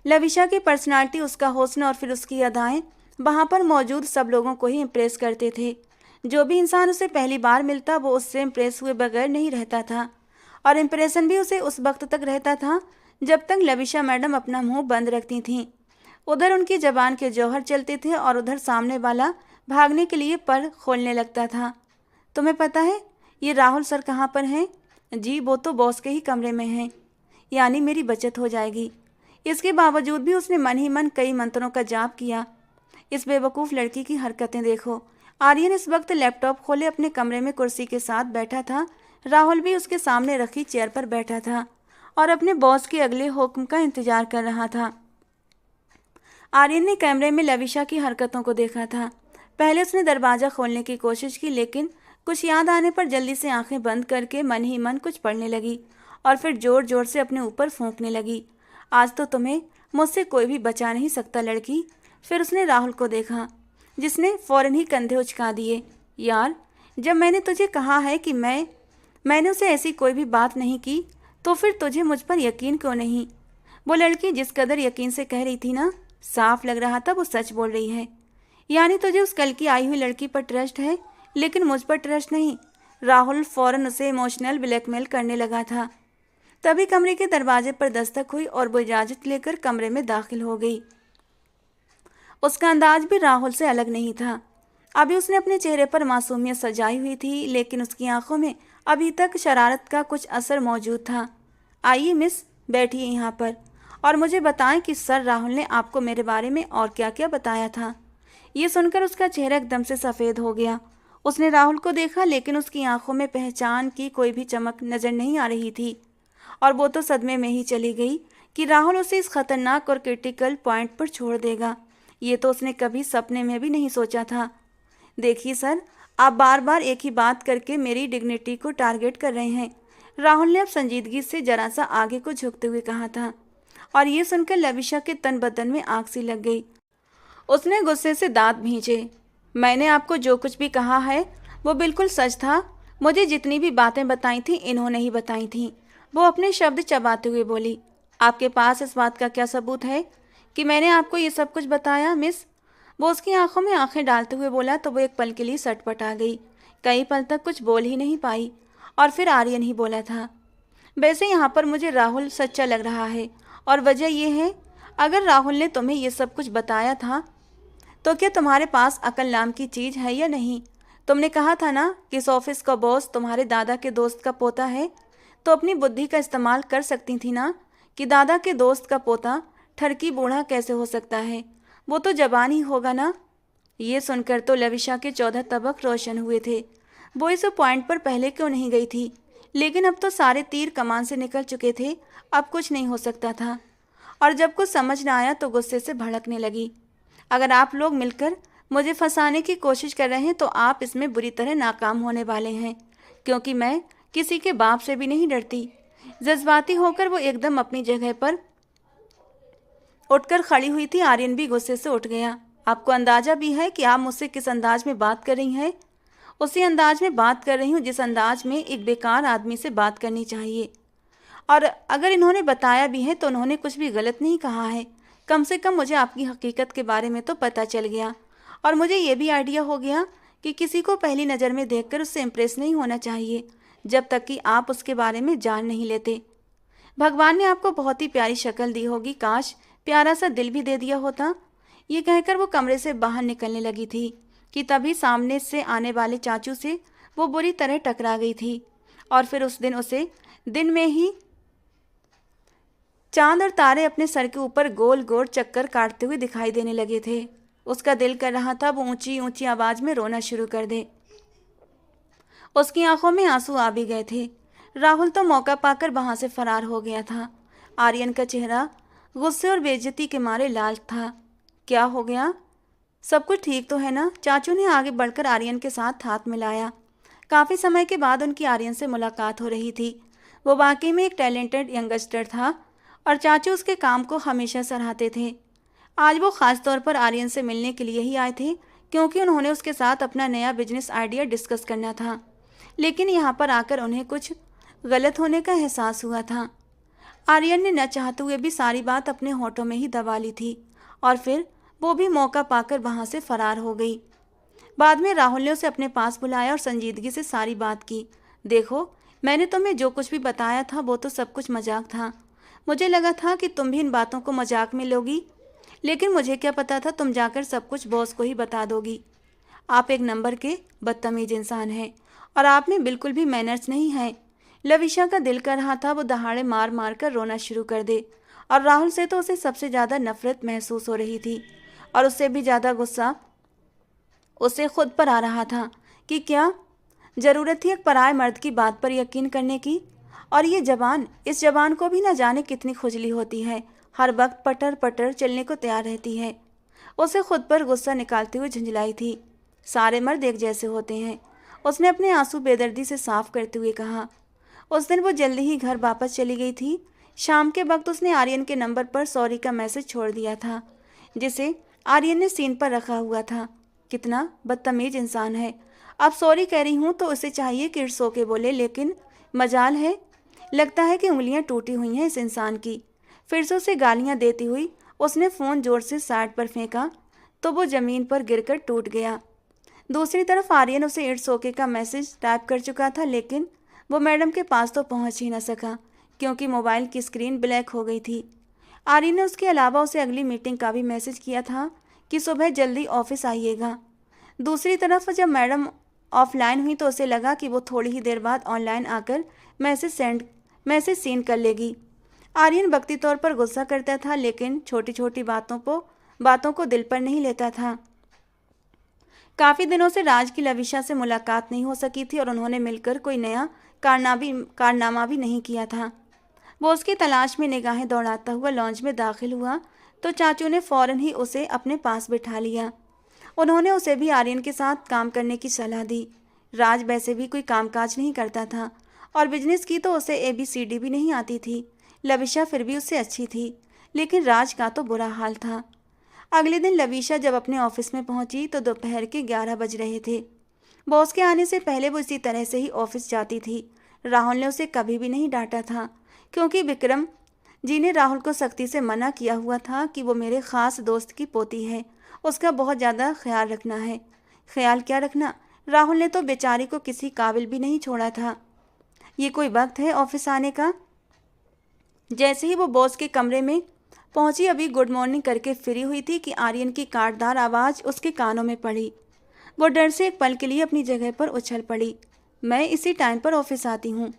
लविशा की पर्सनालिटी, उसका हुस्न और फिर उसकी अदाएं वहाँ पर मौजूद सब लोगों को ही इम्प्रेस करते थे। जो भी इंसान उसे पहली बार मिलता वो उससे इम्प्रेस हुए बगैर नहीं रहता था और इम्प्रेशन भी उसे उस वक्त तक रहता था जब तक लविशा मैडम अपना मुंह बंद रखती थीं। उधर उनकी जबान के जौहर चलते थे और उधर सामने वाला भागने के लिए पर खोलने लगता था। तुम्हें पता है ये राहुल सर कहाँ पर हैं? जी, वो तो बॉस के ही कमरे में हैं। यानी मेरी बचत हो जाएगी। इसके बावजूद भी उसने मन ही मन कई मंत्रों का जाप किया। इस बेवकूफ़ लड़की की हरकतें देखो। आर्यन इस वक्त लैपटॉप खोले अपने कमरे में कुर्सी के साथ बैठा था। राहुल भी उसके सामने रखी चेयर पर बैठा था और अपने बॉस के अगले हुक्म का इंतजार कर रहा था। आर्यन ने कैमरे में लविशा की हरकतों को देखा था। पहले उसने दरवाज़ा खोलने की कोशिश की, लेकिन कुछ याद आने पर जल्दी से आंखें बंद करके मन ही मन कुछ पढ़ने लगी और फिर जोर जोर से अपने ऊपर फूंकने लगी। आज तो तुम्हें मुझसे कोई भी बचा नहीं सकता लड़की। फिर उसने राहुल को देखा जिसने फौरन ही कंधे उचका दिए। यार, जब मैंने तुझे कहा है कि मैंने उसे ऐसी कोई भी बात नहीं की तो फिर तुझे मुझ पर यकीन क्यों नहीं? वो लड़की जिस कदर यकीन से कह रही थी ना, साफ लग रहा था वो सच बोल रही है। यानी तुझे उस कल की आई हुई लड़की पर ट्रस्ट है लेकिन मुझ पर ट्रस्ट नहीं। राहुल फौरन उसे इमोशनल ब्लैकमेल करने लगा था। तभी कमरे के दरवाजे पर दस्तक हुई और वो इजाज़त लेकर कमरे में दाखिल हो गई। उसका अंदाज भी राहुल से अलग नहीं था। अभी उसने अपने चेहरे पर मासूमियत सजाई हुई थी, लेकिन उसकी आंखों में अभी तक शरारत का कुछ असर मौजूद था। आइए मिस, बैठिए यहाँ पर और मुझे बताएं कि सर राहुल ने आपको मेरे बारे में और क्या क्या बताया था। ये सुनकर उसका चेहरा एकदम से सफ़ेद हो गया। उसने राहुल को देखा लेकिन उसकी आंखों में पहचान की कोई भी चमक नज़र नहीं आ रही थी और वो तो सदमे में ही चली गई कि राहुल उसे इस खतरनाक और क्रिटिकल पॉइंट पर छोड़ देगा। ये तो उसने कभी सपने में भी नहीं सोचा था। देखिए सर, आप बार बार एक ही बात करके मेरी डिग्निटी को टारगेट कर रहे हैं। राहुल ने अब संजीदगी से जरा सा आगे को झुकते हुए कहा था और ये सुनकर लविशा के तन बदन में आग सी लग गई। उसने गुस्से से दांत भींचे। मैंने आपको जो कुछ भी कहा है वो बिल्कुल सच था। मुझे जितनी भी बातें बताई थी इन्होंने ही बताई थी। वो अपने शब्द चबाते हुए बोली, आपके पास इस बात का क्या सबूत है कि मैंने आपको ये सब कुछ बताया, मिस? वो उसकी आंखों में आंखें डालते हुए बोला तो वो एक पल के लिए सटपट आ गई। कई पल तक कुछ बोल ही नहीं पाई और फिर आर्यन ही बोला था, वैसे यहाँ पर मुझे राहुल सच्चा लग रहा है और वजह यह है, अगर राहुल ने तुम्हें ये सब कुछ बताया था तो क्या तुम्हारे पास अकल नाम की चीज़ है या नहीं? तुमने कहा था ना कि इस ऑफिस का बॉस तुम्हारे दादा के दोस्त का पोता है, तो अपनी बुद्धि का इस्तेमाल कर सकती थी ना कि दादा के दोस्त का पोता ठरकी बूढ़ा कैसे हो सकता है? वो तो जवान ही होगा ना। ये सुनकर तो लविशा के 14 तबक रोशन हुए थे। वो इस पॉइंट पर पहले क्यों नहीं गई थी? लेकिन अब तो सारे तीर कमान से निकल चुके थे, अब कुछ नहीं हो सकता था। और जब कुछ समझ न आया तो गुस्से से भड़कने लगी। अगर आप लोग मिलकर मुझे फंसाने की कोशिश कर रहे हैं तो आप इसमें बुरी तरह नाकाम होने वाले हैं, क्योंकि मैं किसी के बाप से भी नहीं डरती। जज्बाती होकर वो एकदम अपनी जगह पर उठकर खड़ी हुई थी। आर्यन भी गुस्से से उठ गया। आपको अंदाजा भी है कि आप मुझसे किस अंदाज में बात कर रही हैं? उसी अंदाज में बात कर रही हूँ जिस अंदाज में एक बेकार आदमी से बात करनी चाहिए। और अगर इन्होंने बताया भी है तो उन्होंने कुछ भी गलत नहीं कहा है। कम से कम मुझे आपकी हकीकत के बारे में तो पता चल गया और मुझे ये भी आइडिया हो गया कि किसी को पहली नज़र में देखकर उससे इम्प्रेस नहीं होना चाहिए जब तक कि आप उसके बारे में जान नहीं लेते। भगवान ने आपको बहुत ही प्यारी शक्ल दी होगी, काश प्यारा सा दिल भी दे दिया होता। ये कहकर वो कमरे से बाहर निकलने लगी थी कि तभी सामने से आने वाले चाचू से वो बुरी तरह टकरा गई थी। और फिर उस दिन उसे दिन में ही चांद और तारे अपने सर के ऊपर गोल गोल चक्कर काटते हुए दिखाई देने लगे थे। उसका दिल कर रहा था वो ऊंची ऊंची आवाज में रोना शुरू कर दे। उसकी आंखों में आंसू आ भी गए थे। राहुल तो मौका पाकर वहां से फरार हो गया था। आर्यन का चेहरा गुस्से और बेइज्जती के मारे लाल था। क्या हो गया? सब कुछ ठीक तो है ना? चाचू ने आगे बढ़कर आर्यन के साथ हाथ मिलाया। काफ़ी समय के बाद उनकी आर्यन से मुलाकात हो रही थी। वो वाकई में एक टैलेंटेड यंगस्टर था और चाचू उसके काम को हमेशा सराहते थे। आज वो ख़ास तौर पर आर्यन से मिलने के लिए ही आए थे, क्योंकि उन्होंने उसके साथ अपना नया बिजनेस आइडिया डिस्कस करना था। लेकिन यहाँ पर आकर उन्हें कुछ गलत होने का एहसास हुआ था। आर्यन ने न चाहते हुए भी सारी बात अपने होठों में ही दबा ली थी और फिर वो भी मौका पाकर वहाँ से फरार हो गई। बाद में राहुल ने उसे अपने पास बुलाया और संजीदगी से सारी बात की। देखो, मैंने तुम्हें जो कुछ भी बताया था वो तो सब कुछ मजाक था। मुझे लगा था कि तुम भी इन बातों को मजाक में लोगी, लेकिन मुझे क्या पता था तुम जाकर सब कुछ बॉस को ही बता दोगी। आप एक नंबर के बदतमीज इंसान हैं और आप में बिल्कुल भी मैनर्स नहीं है। लविशा का दिल कर रहा था वो दहाड़े मार मार कर रोना शुरू कर दे, और राहुल से तो उसे सबसे ज़्यादा नफरत महसूस हो रही थी और उससे भी ज़्यादा गुस्सा उसे खुद पर आ रहा था कि क्या ज़रूरत थी एक पराये मर्द की बात पर यकीन करने की। और ये जबान, इस जबान को भी न जाने कितनी खुजली होती है, हर वक्त पटर पटर चलने को तैयार रहती है। उसे खुद पर गुस्सा निकालती हुई झंझलाई थी। सारे मर्द एक जैसे होते हैं, उसने अपने आंसू बेदर्दी से साफ करते हुए कहा। उस दिन वो जल्दी ही घर वापस चली गई थी। शाम के वक्त उसने आर्यन के नंबर पर सॉरी का मैसेज छोड़ दिया था, जिसे आर्यन ने सीन पर रखा हुआ था। कितना बदतमीज इंसान है। अब सॉरी कह रही हूँ तो उसे चाहिए कि सो के बोले, लेकिन मजाल है, लगता है कि उंगलियां टूटी हुई हैं इस इंसान की। फिर से उसे गालियां देती हुई उसने फ़ोन जोर से साइड पर फेंका तो वो ज़मीन पर गिरकर टूट गया। दूसरी तरफ आर्यन उसे इट्स ओके का मैसेज टाइप कर चुका था, लेकिन वो मैडम के पास तो पहुंच ही न सका क्योंकि मोबाइल की स्क्रीन ब्लैक हो गई थी। आर्यन ने उसके अलावा उसे अगली मीटिंग का भी मैसेज किया था कि सुबह जल्दी ऑफिस आइएगा। दूसरी तरफ जब मैडम ऑफलाइन हुई तो उसे लगा कि वो थोड़ी ही देर बाद ऑनलाइन आकर मैसेज सीन कर लेगी। आर्यन वक्ती तौर पर गुस्सा करता था, लेकिन छोटी छोटी बातों को दिल पर नहीं लेता था। काफ़ी दिनों से राज की लविशा से मुलाकात नहीं हो सकी थी और उन्होंने मिलकर कोई नया कारनामा भी नहीं किया था। वो उसकी तलाश में निगाहें दौड़ाता हुआ लॉन्च में दाखिल हुआ तो चाचू ने फ़ौरन ही उसे अपने पास बिठा लिया। उन्होंने उसे भी आर्यन के साथ काम करने की सलाह दी। राज वैसे भी कोई कामकाज नहीं करता था और बिजनेस की तो उसे ABCD भी नहीं आती थी। लविशा फिर भी उससे अच्छी थी, लेकिन राज का तो बुरा हाल था। अगले दिन लविशा जब अपने ऑफिस में पहुंची तो दोपहर के 11 बज रहे थे। बॉस के आने से पहले वो इसी तरह से ही ऑफिस जाती थी। राहुल ने उसे कभी भी नहीं डांटा था, क्योंकि विक्रम जी ने राहुल को सख्ती से मना किया हुआ था कि वो मेरे ख़ास दोस्त की पोती है, उसका बहुत ज़्यादा ख्याल रखना है। ख्याल क्या रखना, राहुल ने तो बेचारी को किसी काबिल भी नहीं छोड़ा था। ये कोई वक्त है ऑफिस आने का? जैसे ही वो बॉस के कमरे में पहुंची, अभी गुड मॉर्निंग करके फ्री हुई थी कि आर्यन की काटदार आवाज़ उसके कानों में पड़ी। वो डर से एक पल के लिए अपनी जगह पर उछल पड़ी। मैं इसी टाइम पर ऑफिस आती हूँ।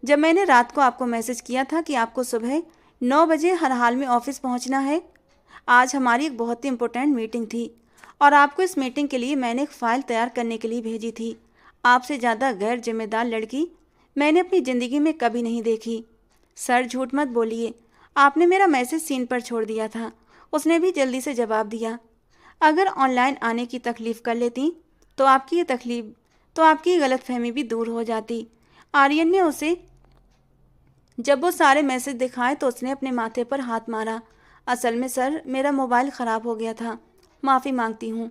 जब मैंने रात को आपको मैसेज किया था कि आपको सुबह 9 बजे हर हाल में ऑफिस पहुँचना है, आज हमारी एक बहुत ही इम्पोर्टेंट मीटिंग थी और आपको इस मीटिंग के लिए मैंने एक फ़ाइल तैयार करने के लिए भेजी थी। आपसे ज़्यादा गैर जिम्मेदार लड़की मैंने अपनी ज़िंदगी में कभी नहीं देखी। सर झूठ मत बोलिए, आपने मेरा मैसेज सीन पर छोड़ दिया था। उसने भी जल्दी से जवाब दिया। अगर ऑनलाइन आने की तकलीफ़ कर लेती तो आपकी ये गलतफहमी भी दूर हो जाती। आर्यन ने उसे जब वो सारे मैसेज दिखाए तो उसने अपने माथे पर हाथ मारा। असल में सर, मेरा मोबाइल ख़राब हो गया था, माफ़ी मांगती हूँ।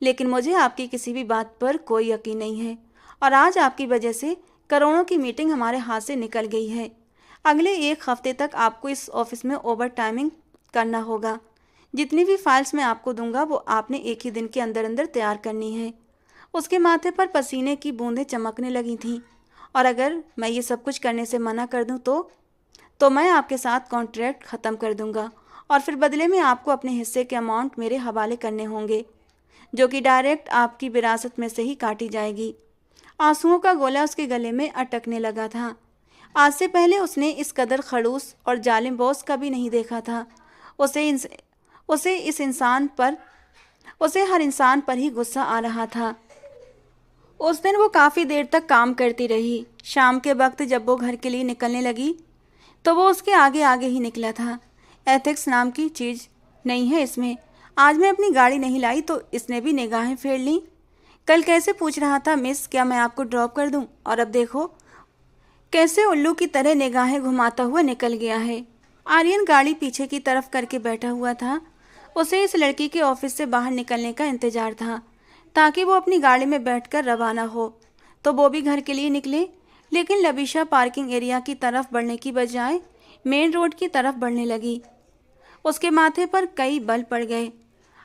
लेकिन मुझे आपकी किसी भी बात पर कोई यकीन नहीं है और आज आपकी वजह से करोड़ों की मीटिंग हमारे हाथ से निकल गई है। अगले 1 हफ्ते तक आपको इस ऑफिस में ओवर टाइमिंग करना होगा। जितनी भी फाइल्स मैं आपको दूंगा वो आपने एक ही दिन के अंदर अंदर तैयार करनी है। उसके माथे पर पसीने की बूंदें चमकने लगी थीं। और अगर मैं ये सब कुछ करने से मना कर दूं तो मैं आपके साथ कॉन्ट्रैक्ट ख़त्म कर दूंगा और फिर बदले में आपको अपने हिस्से के अमाउंट मेरे हवाले करने होंगे, जो कि डायरेक्ट आपकी विरासत में से ही काटी जाएगी। आंसुओं का गोला उसके गले में अटकने लगा था। आज से पहले उसने इस कदर खड़ूस और जालिम बॉस कभी नहीं देखा था। उसे हर इंसान पर ही गुस्सा आ रहा था। उस दिन वो काफ़ी देर तक काम करती रही। शाम के वक्त जब वो घर के लिए निकलने लगी तो वो उसके आगे आगे ही निकला था। एथिक्स नाम की चीज़ नहीं है इसमें। आज मैं अपनी गाड़ी नहीं लाई तो इसने भी निगाहें फेर लीं। कल कैसे पूछ रहा था, मिस क्या मैं आपको ड्रॉप कर दूं, और अब देखो कैसे उल्लू की तरह निगाहें घुमाता हुआ निकल गया है। आर्यन गाड़ी पीछे की तरफ करके बैठा हुआ था। उसे इस लड़की के ऑफिस से बाहर निकलने का इंतजार था ताकि वो अपनी गाड़ी में बैठकर रवाना हो तो वो भी घर के लिए निकले। लेकिन लबीशा पार्किंग एरिया की तरफ बढ़ने की बजाय मेन रोड की तरफ बढ़ने लगी। उसके माथे पर कई बल पड़ गए।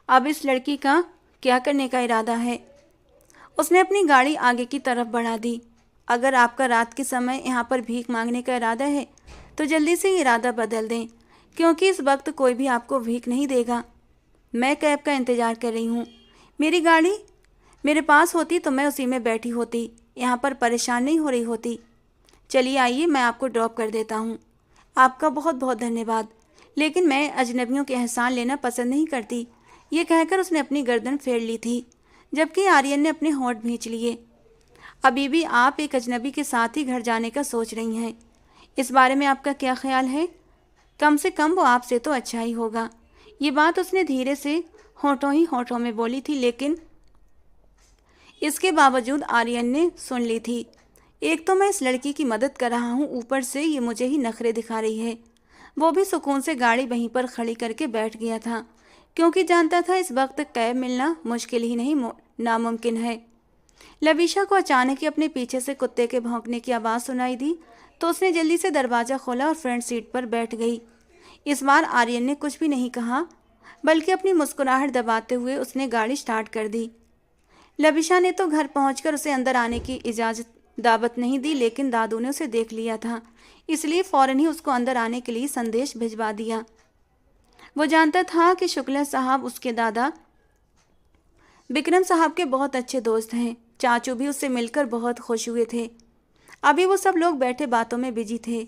अब इस लड़की का क्या करने का इरादा है? उसने अपनी गाड़ी आगे की तरफ बढ़ा दी। अगर आपका रात के समय यहाँ पर भीख मांगने का इरादा है तो जल्दी से इरादा बदल दें, क्योंकि इस वक्त कोई भी आपको भीख नहीं देगा। मैं कैब का इंतज़ार कर रही हूँ। मेरी गाड़ी मेरे पास होती तो मैं उसी में बैठी होती, यहाँ पर परेशान नहीं हो रही होती। चलिए आइए, मैं आपको ड्रॉप कर देता हूँ। आपका बहुत बहुत धन्यवाद, लेकिन मैं अजनबियों के एहसान लेना पसंद नहीं करती। ये कहकर उसने अपनी गर्दन फेर ली थी, जबकि आर्यन ने अपने होंठ भींच लिए। अभी भी आप एक अजनबी के साथ ही घर जाने का सोच रही हैं। इस बारे में आपका क्या ख्याल है? कम से कम वो आपसे तो अच्छा ही होगा। ये बात उसने धीरे से होठों ही होठों में बोली थी, लेकिन इसके बावजूद आर्यन ने सुन ली थी। एक तो मैं इस लड़की की मदद कर रहा हूँ, ऊपर से ये मुझे ही नखरे दिखा रही है। वो भी सुकून से गाड़ी वहीं पर खड़ी करके बैठ गया था, क्योंकि जानता था इस वक्त कैब मिलना मुश्किल ही नहीं नामुमकिन है। लबीशा को अचानक ही अपने पीछे से कुत्ते के भौंकने की आवाज़ सुनाई दी तो उसने जल्दी से दरवाज़ा खोला और फ्रंट सीट पर बैठ गई। इस बार आर्यन ने कुछ भी नहीं कहा, बल्कि अपनी मुस्कुराहट दबाते हुए उसने गाड़ी स्टार्ट कर दी। लबीशा ने तो घर पहुंचकर उसे अंदर आने की दावत नहीं दी, लेकिन दादू ने उसे देख लिया था, इसलिए फ़ौरन ही उसको अंदर आने के लिए संदेश भिजवा दिया। वो जानता था कि शुक्ला साहब उसके दादा विक्रम साहब के बहुत अच्छे दोस्त हैं। चाचू भी उससे मिलकर बहुत खुश हुए थे। अभी वो सब लोग बैठे बातों में बिजी थे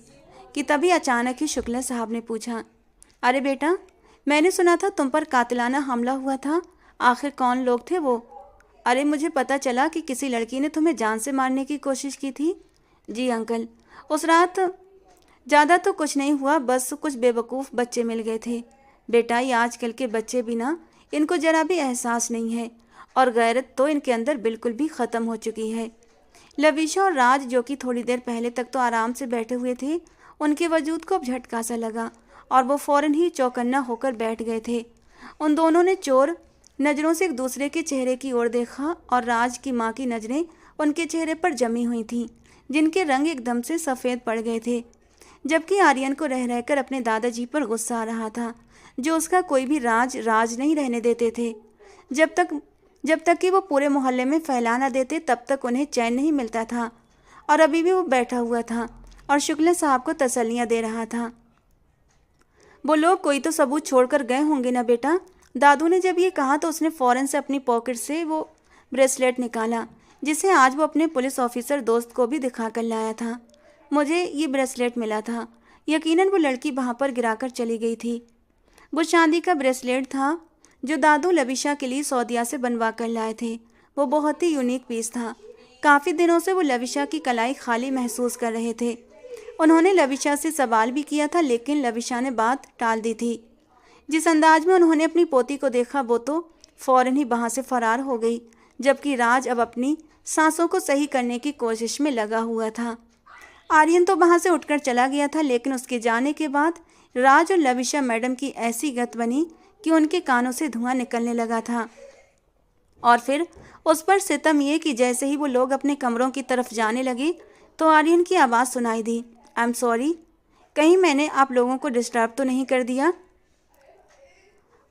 कि तभी अचानक ही शुक्ला साहब ने पूछा, अरे बेटा, मैंने सुना था तुम पर कातिलाना हमला हुआ था, आखिर कौन लोग थे वो? अरे मुझे पता चला कि किसी लड़की ने तुम्हें जान से मारने की कोशिश की थी। जी अंकल, उस रात ज़्यादा तो कुछ नहीं हुआ, बस कुछ बेवकूफ़ बच्चे मिल गए थे। बेटा, ये आजकल के बच्चे भी ना, इनको ज़रा भी एहसास नहीं है और गैरत तो इनके अंदर बिल्कुल भी ख़त्म हो चुकी है। लवीशा और राज, जो कि थोड़ी देर पहले तक तो आराम से बैठे हुए थे, उनके वजूद को अब झटका सा लगा और वो फ़ौरन ही चौकन्ना होकर बैठ गए थे। उन दोनों ने चोर नज़रों से एक दूसरे के चेहरे की ओर देखा और राज की माँ की नज़रें उनके चेहरे पर जमी हुई थीं, जिनके रंग एकदम से सफ़ेद पड़ गए थे। जबकि आर्यन को रह रहकर अपने दादाजी पर गुस्सा आ रहा था, जो उसका कोई भी राज राज नहीं रहने देते थे। जब तक कि वो पूरे मोहल्ले में फैला न देते तब तक उन्हें चैन नहीं मिलता था। और अभी भी वो बैठा हुआ था और शुक्ला साहब को तसल्लियाँ दे रहा था। वो लोग कोई तो सबूत छोड़कर गए होंगे ना बेटा। दादू ने जब ये कहा तो उसने फ़ौरन से अपनी पॉकेट से वो ब्रेसलेट निकाला, जिसे आज वो अपने पुलिस ऑफिसर दोस्त को भी दिखा कर लाया था। मुझे ये ब्रेसलेट मिला था। यकीनन वो लड़की वहाँ पर गिराकर चली गई थी। वो चांदी का ब्रेसलेट था जो दादू लविशा के लिए सौदिया से बनवा कर लाए थे। वो बहुत ही यूनिक पीस था। काफ़ी दिनों से वो लविशा की कलाई खाली महसूस कर रहे थे। उन्होंने लविशा से सवाल भी किया था, लेकिन लविशा ने बात टाल दी थी। जिस अंदाज में उन्होंने अपनी पोती को देखा वो तो फौरन ही वहाँ से फरार हो गई, जबकि राज अब अपनी सांसों को सही करने की कोशिश में लगा हुआ था। आर्यन तो वहाँ से उठकर चला गया था, लेकिन उसके जाने के बाद राज और लविशा मैडम की ऐसी गत बनी कि उनके कानों से धुआं निकलने लगा था। और फिर उस पर सितम ये कि जैसे ही वो लोग अपने कमरों की तरफ जाने लगे तो आर्यन की आवाज़ सुनाई दी, आई एम सॉरी, कहीं मैंने आप लोगों को डिस्टर्ब तो नहीं कर दिया।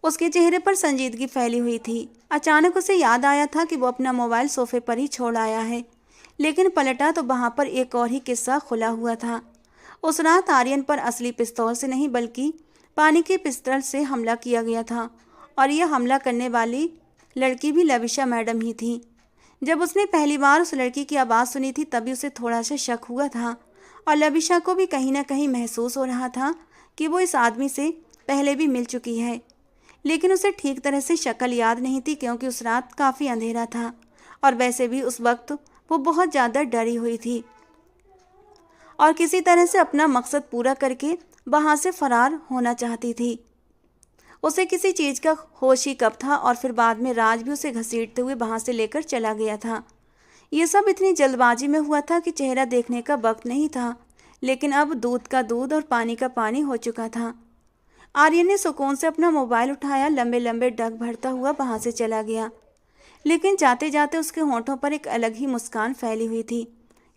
उसके चेहरे पर संजीदगी फैली हुई थी। अचानक उसे याद आया था कि वो अपना मोबाइल सोफे पर ही छोड़ आया है, लेकिन पलटा तो वहाँ पर एक और ही किस्सा खुला हुआ था। उस रात आर्यन पर असली पिस्तौल से नहीं बल्कि पानी के पिस्तौल से हमला किया गया था, और यह हमला करने वाली लड़की भी लविशा मैडम ही थी। जब उसने पहली बार उस लड़की की आवाज़ सुनी थी तभी उसे थोड़ा सा शक हुआ था, और लविशा को भी कहीं ना कहीं महसूस हो रहा था कि वो इस आदमी से पहले भी मिल चुकी है। लेकिन उसे ठीक तरह से शक्ल याद नहीं थी, क्योंकि उस रात काफ़ी अंधेरा था और वैसे भी उस वक्त वो बहुत ज़्यादा डरी हुई थी और किसी तरह से अपना मकसद पूरा करके वहाँ से फरार होना चाहती थी। उसे किसी चीज़ का होश ही कब था, और फिर बाद में राज भी उसे घसीटते हुए वहाँ से लेकर चला गया था। ये सब इतनी जल्दबाजी में हुआ था कि चेहरा देखने का वक्त नहीं था, लेकिन अब दूध का दूध और पानी का पानी हो चुका था। आर्यन ने सुकून से अपना मोबाइल उठाया, लंबे लंबे डग भरता हुआ वहाँ से चला गया। लेकिन जाते जाते उसके होंठों पर एक अलग ही मुस्कान फैली हुई थी।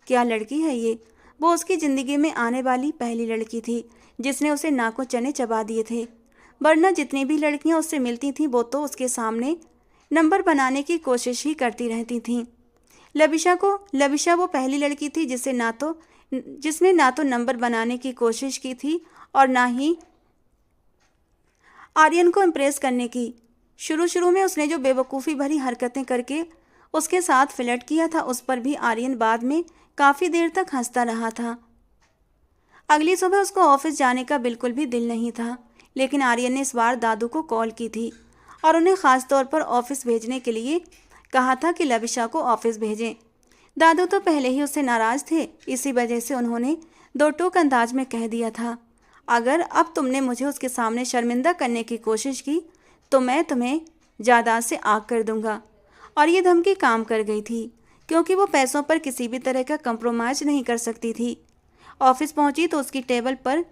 क्या लड़की है ये! वो उसकी ज़िंदगी में आने वाली पहली लड़की थी जिसने उसे नाकों चने चबा दिए थे, वरना जितनी भी लड़कियां उससे मिलती थीं वो तो उसके सामने नंबर बनाने की कोशिश ही करती रहती थीं। लविशा वो पहली लड़की थी जिसने ना तो नंबर बनाने की कोशिश की थी और ना ही आर्यन को इम्प्रेस करने की। शुरू में उसने जो बेवकूफ़ी भरी हरकतें करके उसके साथ फ्लर्ट किया था उस पर भी आर्यन बाद में काफ़ी देर तक हंसता रहा था। अगली सुबह उसको ऑफिस जाने का बिल्कुल भी दिल नहीं था, लेकिन आर्यन ने इस बार दादू को कॉल की थी और उन्हें ख़ास तौर पर ऑफिस भेजने के लिए कहा था कि लविशा को ऑफिस भेजें। दादू तो पहले ही उससे नाराज़ थे, इसी वजह से उन्होंने दो टूक अंदाज में कह दिया था, अगर अब तुमने मुझे उसके सामने शर्मिंदा करने की कोशिश की तो मैं तुम्हें जायदाद से आग कर दूंगा। और ये धमकी काम कर गई थी, क्योंकि वो पैसों पर किसी भी तरह का कंप्रोमाइज़ नहीं कर सकती थी। ऑफिस पहुंची तो उसकी टेबल पर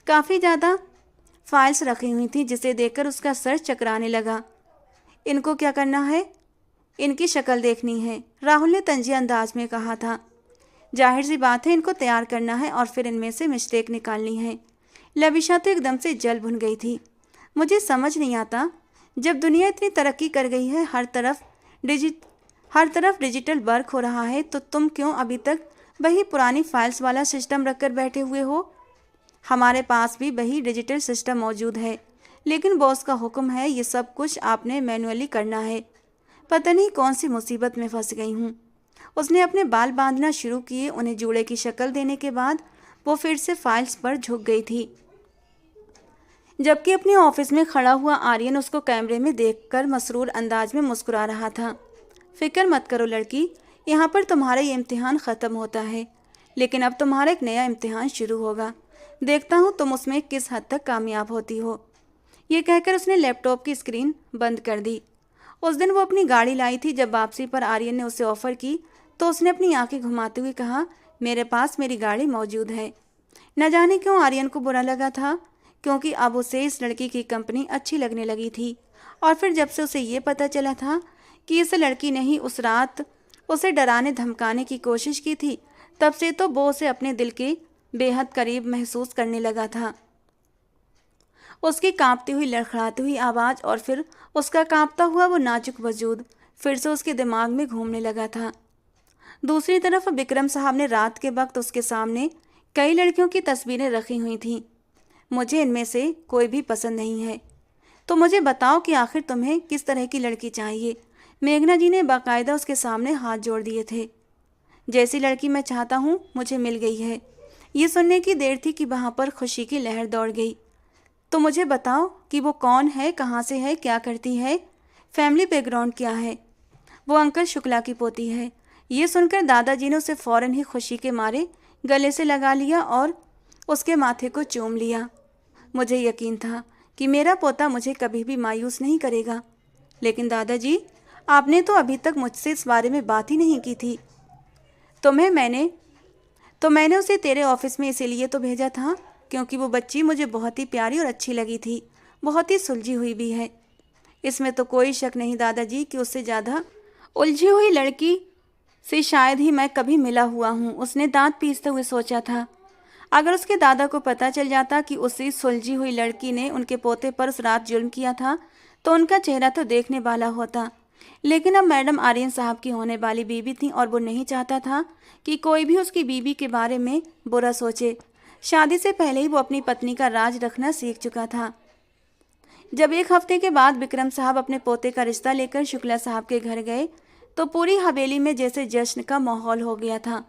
काफ़ी ज़्यादा फाइल्स रखी हुई थी, जिसे देखकर उसका सर चकराने लगा। इनको क्या करना है? इनकी शक्ल देखनी है, राहुल ने तंजिया अंदाज में कहा था। जाहिर सी बात है, इनको तैयार करना है और फिर इनमें से मिस्टेक निकालनी है। लविशा तो एकदम से जल भुन गई थी। मुझे समझ नहीं आता, जब दुनिया इतनी तरक्की कर गई है, हर तरफ डिजिटल वर्क हो रहा है, तो तुम क्यों अभी तक वही पुरानी फाइल्स वाला सिस्टम रखकर बैठे हुए हो? हमारे पास भी वही डिजिटल सिस्टम मौजूद है, लेकिन बॉस का हुक्म है ये सब कुछ आपने मैनुअली करना है। पता नहीं कौन सी मुसीबत में फंस गई हूँ। उसने अपने बाल बांधना शुरू किए। उन्हें जूड़े की शक्ल देने के बाद वो फिर से फाइल्स पर झुक गई थी, जबकि अपने ऑफिस में खड़ा हुआ आर्यन उसको कैमरे में देखकर मसरूर अंदाज में मुस्कुरा रहा था। फिक्र मत करो लड़की, यहाँ पर तुम्हारा ये इम्तिहान ख़त्म होता है, लेकिन अब तुम्हारा एक नया इम्तिहान शुरू होगा। देखता हूँ तुम उसमें किस हद तक कामयाब होती हो। ये कहकर उसने लैपटॉप की स्क्रीन बंद कर दी। उस दिन वो अपनी गाड़ी लाई थी। जब वापसी पर आर्यन ने उसे ऑफ़र की तो उसने अपनी आंखें घुमाते हुए कहा, मेरे पास मेरी गाड़ी मौजूद है। न जाने क्यों आर्यन को बुरा लगा था, क्योंकि अब उसे इस लड़की की कंपनी अच्छी लगने लगी थी। और फिर जब से उसे ये पता चला था कि इस लड़की ने ही उस रात उसे डराने धमकाने की कोशिश की थी, तब से तो वो उसे अपने दिल के बेहद करीब महसूस करने लगा था। उसकी कांपती हुई, लड़खड़ाती हुई आवाज़ और फिर उसका कांपता हुआ वो नाजुक वजूद फिर से उसके दिमाग में घूमने लगा था। दूसरी तरफ विक्रम साहब ने रात के वक्त उसके सामने कई लड़कियों की तस्वीरें रखी हुई थीं। मुझे इनमें से कोई भी पसंद नहीं है, तो मुझे बताओ कि आखिर तुम्हें किस तरह की लड़की चाहिए। मेघना जी ने बाकायदा उसके सामने हाथ जोड़ दिए थे। जैसी लड़की मैं चाहता हूँ मुझे मिल गई है। ये सुनने की देर थी कि वहाँ पर खुशी की लहर दौड़ गई। तो मुझे बताओ कि वो कौन है, कहाँ से है, क्या करती है, फैमिली बैकग्राउंड क्या है। वो अंकल शुक्ला की पोती है। ये सुनकर दादाजी ने उसे फौरन ही खुशी के मारे गले से लगा लिया और उसके माथे को चूम लिया। मुझे यकीन था कि मेरा पोता मुझे कभी भी मायूस नहीं करेगा। लेकिन दादाजी, आपने तो अभी तक मुझसे इस बारे में बात ही नहीं की थी। मैंने उसे तेरे ऑफिस में इसीलिए तो भेजा था क्योंकि वो बच्ची मुझे बहुत ही प्यारी और अच्छी लगी थी। बहुत ही सुलझी हुई भी है। इसमें तो कोई शक नहीं दादाजी कि उससे ज़्यादा उलझी हुई लड़की से शायद ही मैं कभी मिला हुआ हूँ। उसने दांत पीसते हुए सोचा था। अगर उसके दादा को पता चल जाता कि उसी सुलझी हुई लड़की ने उनके पोते पर उस रात जुल्म किया था तो उनका चेहरा तो देखने वाला होता। लेकिन अब मैडम आर्यन साहब की होने वाली बीवी थी और वो नहीं चाहता था कि कोई भी उसकी बीवी के बारे में बुरा सोचे। शादी से पहले ही वो अपनी पत्नी का राज रखना सीख चुका था। जब एक हफ्ते के बाद विक्रम साहब अपने पोते का रिश्ता लेकर शुक्ला साहब के घर गए तो पूरी हवेली में जैसे जश्न का माहौल हो गया था।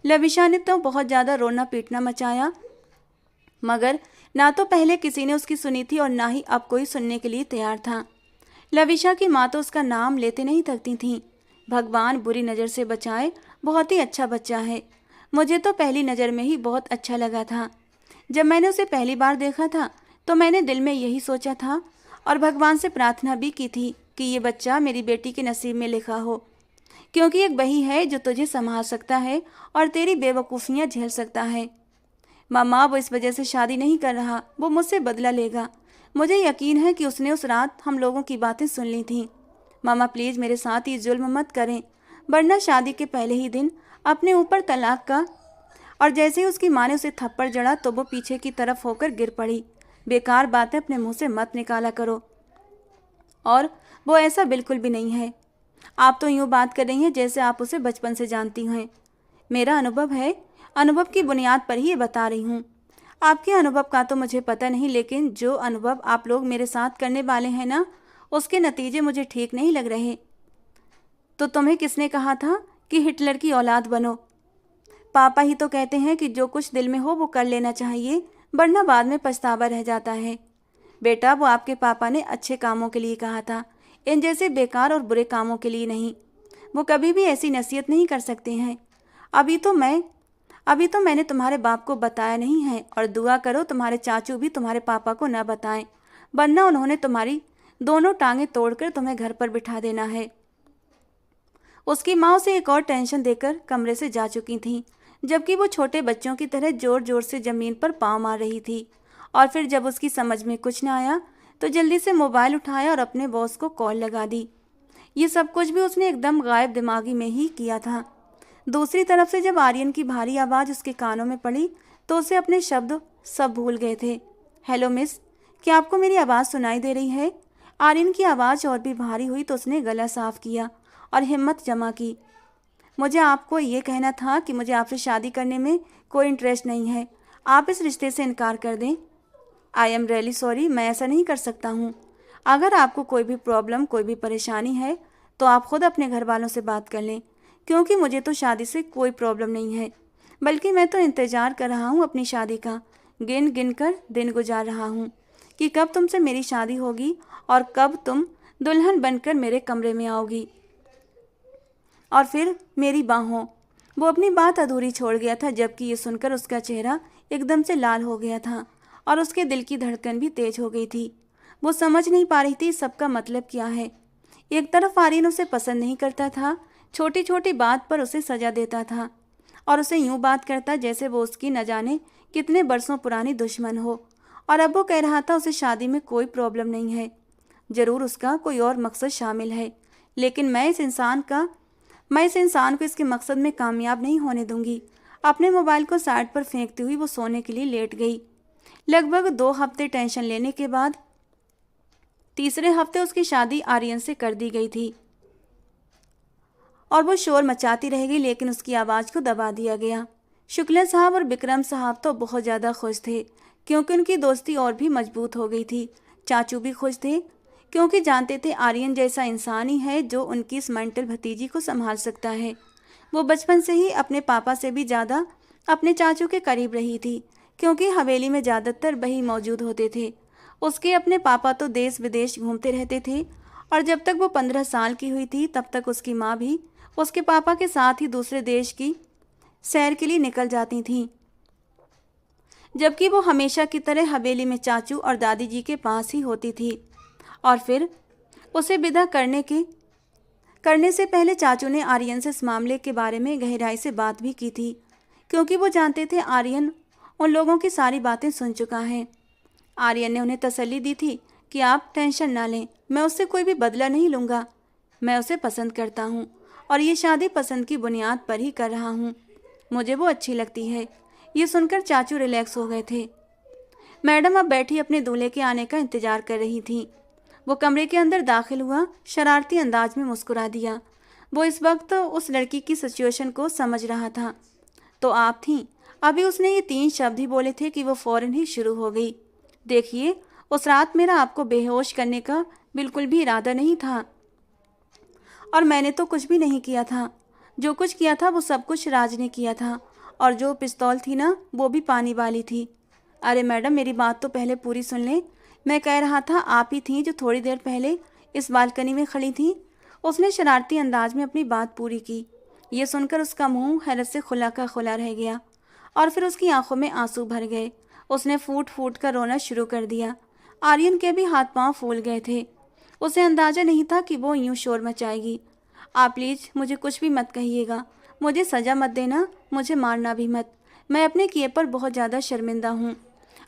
लविशा ने तो बहुत ज़्यादा रोना पीटना मचाया, मगर ना तो पहले किसी ने उसकी सुनी थी और ना ही अब कोई सुनने के लिए तैयार था। लविशा की माँ तो उसका नाम लेते नहीं थकती थीं। भगवान बुरी नज़र से बचाए, बहुत ही अच्छा बच्चा है। मुझे तो पहली नज़र में ही बहुत अच्छा लगा था। जब मैंने उसे पहली बार देखा था तो मैंने दिल में यही सोचा था और भगवान से प्रार्थना भी की थी कि ये बच्चा मेरी बेटी के नसीब में लिखा हो, क्योंकि एक वही है जो तुझे संभाल सकता है और तेरी बेवकूफ़ियाँ झेल सकता है। मामा, वो इस वजह से शादी नहीं कर रहा, वो मुझसे बदला लेगा। मुझे यकीन है कि उसने उस रात हम लोगों की बातें सुन ली थीं। मामा प्लीज़ मेरे साथ ये जुल्म मत करें, वरना शादी के पहले ही दिन अपने ऊपर तलाक का। और जैसे ही उसकी माँ ने उसे थप्पड़ जड़ा तो वो पीछे की तरफ होकर गिर पड़ी। बेकार बातें अपने मुंह से मत निकाला करो। और वो ऐसा बिल्कुल भी नहीं है। आप तो यूँ बात कर रही हैं जैसे आप उसे बचपन से जानती हैं। मेरा अनुभव है, अनुभव की बुनियाद पर ही ये बता रही हूँ। आपके अनुभव का तो मुझे पता नहीं, लेकिन जो अनुभव आप लोग मेरे साथ करने वाले हैं ना, उसके नतीजे मुझे ठीक नहीं लग रहे। तो तुम्हें किसने कहा था कि हिटलर की औलाद बनो? पापा ही तो कहते हैं कि जो कुछ दिल में हो वो कर लेना चाहिए, वरना बाद में पछतावा रह जाता है। बेटा, वो आपके पापा ने अच्छे कामों के लिए कहा था, इन जैसे बेकार और बुरे कामों के लिए नहीं। वो कभी भी ऐसी नसीहत नहीं कर सकते हैं। अभी तो मैंने तुम्हारे बाप को बताया नहीं है, और दुआ करो तुम्हारे चाचू भी तुम्हारे पापा को न बताएं, वरना उन्होंने तुम्हारी दोनों टांगें तोड़कर तुम्हें घर पर बिठा देना है। उसकी माँ उसे एक और टेंशन देकर कमरे से जा चुकी थीं, जबकि वो छोटे बच्चों की तरह जोर जोर से ज़मीन पर पाँव मार रही थी। और फिर जब उसकी समझ में कुछ न आया तो जल्दी से मोबाइल उठाया और अपने बॉस को कॉल लगा दी। ये सब कुछ भी उसने एकदम गायब दिमागी में ही किया था। दूसरी तरफ से जब आर्यन की भारी आवाज़ उसके कानों में पड़ी तो उसे अपने शब्द सब भूल गए थे। हेलो मिस, क्या आपको मेरी आवाज़ सुनाई दे रही है? आर्यन की आवाज़ और भी भारी हुई तो उसने गला साफ किया और हिम्मत जमा की। मुझे आपको ये कहना था कि मुझे आपसे शादी करने में कोई इंटरेस्ट नहीं है। आप इस रिश्ते से इनकार कर दें। आई एम रियली सॉरी, मैं ऐसा नहीं कर सकता हूँ। अगर आपको कोई भी प्रॉब्लम, कोई भी परेशानी है तो आप खुद अपने घर वालों से बात कर लें, क्योंकि मुझे तो शादी से कोई प्रॉब्लम नहीं है, बल्कि मैं तो इंतज़ार कर रहा हूँ अपनी शादी का। गिन गिन कर दिन गुजार रहा हूँ कि कब तुमसे मेरी शादी होगी और कब तुम दुल्हन बनकर मेरे कमरे में आओगी और फिर मेरी बाहों। वो अपनी बात अधूरी छोड़ गया था, जबकि ये सुनकर उसका चेहरा एकदम से लाल हो गया था और उसके दिल की धड़कन भी तेज हो गई थी। वो समझ नहीं पा रही थी सबका मतलब क्या है। एक तरफ आर्यन उसे पसंद नहीं करता था, छोटी छोटी बात पर उसे सजा देता था और उसे यूं बात करता जैसे वो उसकी न जाने कितने बरसों पुरानी दुश्मन हो। और अब वो कह रहा था उसे शादी में कोई प्रॉब्लम नहीं है, ज़रूर उसका कोई और मकसद शामिल है, लेकिन मैं इस इंसान को इसके मकसद में कामयाब नहीं होने दूंगी। अपने मोबाइल को साइड पर फेंकती हुई वो सोने के लिए लेट गई। लगभग 2 हफ्ते टेंशन लेने के बाद तीसरे हफ्ते उसकी शादी आर्यन से कर दी गई थी और वो शोर मचाती रह गई, लेकिन उसकी आवाज़ को दबा दिया गया। शुक्ला साहब और विक्रम साहब तो बहुत ज़्यादा खुश थे क्योंकि उनकी दोस्ती और भी मजबूत हो गई थी। चाचू भी खुश थे क्योंकि जानते थे आर्यन जैसा इंसान ही है जो उनकी इस मेंटल भतीजी को संभाल सकता है। वो बचपन से ही अपने पापा से भी ज़्यादा अपने चाचू के करीब रही थी क्योंकि हवेली में ज़्यादातर वही मौजूद होते थे। उसके अपने पापा तो देश विदेश घूमते रहते थे और जब तक वो 15 साल की हुई थी तब तक उसकी माँ भी उसके पापा के साथ ही दूसरे देश की सैर के लिए निकल जाती थीं, जबकि वो हमेशा की तरह हवेली में चाचू और दादी जी के पास ही होती थी। और फिर उसे विदा करने से पहले चाचू ने आर्यन से इस मामले के बारे में गहराई से बात भी की थी क्योंकि वो जानते थे आर्यन उन लोगों की सारी बातें सुन चुका है। आर्यन ने उन्हें तसल्ली दी थी कि आप टेंशन ना लें, मैं उससे कोई भी बदला नहीं लूँगा। मैं उसे पसंद करता हूँ और ये शादी पसंद की बुनियाद पर ही कर रहा हूँ। मुझे वो अच्छी लगती है। ये सुनकर चाचू रिलैक्स हो गए थे। मैडम अब बैठी अपने दूल्हे के आने का इंतजार कर रही थी। वो कमरे के अंदर दाखिल हुआ, शरारती अंदाज में मुस्कुरा दिया। वो इस वक्त उस लड़की की सिचुएशन को समझ रहा था। तो आप थीं। अभी उसने ये 3 शब्द ही बोले थे कि वो फौरन ही शुरू हो गई। देखिए, उस रात मेरा आपको बेहोश करने का बिल्कुल भी इरादा नहीं था और मैंने तो कुछ भी नहीं किया था। जो कुछ किया था वो सब कुछ राज ने किया था और जो पिस्तौल थी ना वो भी पानी वाली थी। अरे मैडम, मेरी बात तो पहले पूरी सुन लें। मैं कह रहा था आप ही थीं जो थोड़ी देर पहले इस बालकनी में खड़ी थीं। उसने शरारती अंदाज में अपनी बात पूरी की। ये सुनकर उसका मुंह हैरत से खुला का खुला रह गया और फिर उसकी आंखों में आंसू भर गए। उसने फूट फूट कर रोना शुरू कर दिया। आर्यन के भी हाथ पांव फूल गए थे। उसे अंदाजा नहीं था कि वो यूं शोर मचाएगी। आप प्लीज़ मुझे कुछ भी मत कहिएगा, मुझे सज़ा मत देना, मुझे मारना भी मत। मैं अपने किए पर बहुत ज़्यादा शर्मिंदा हूँ।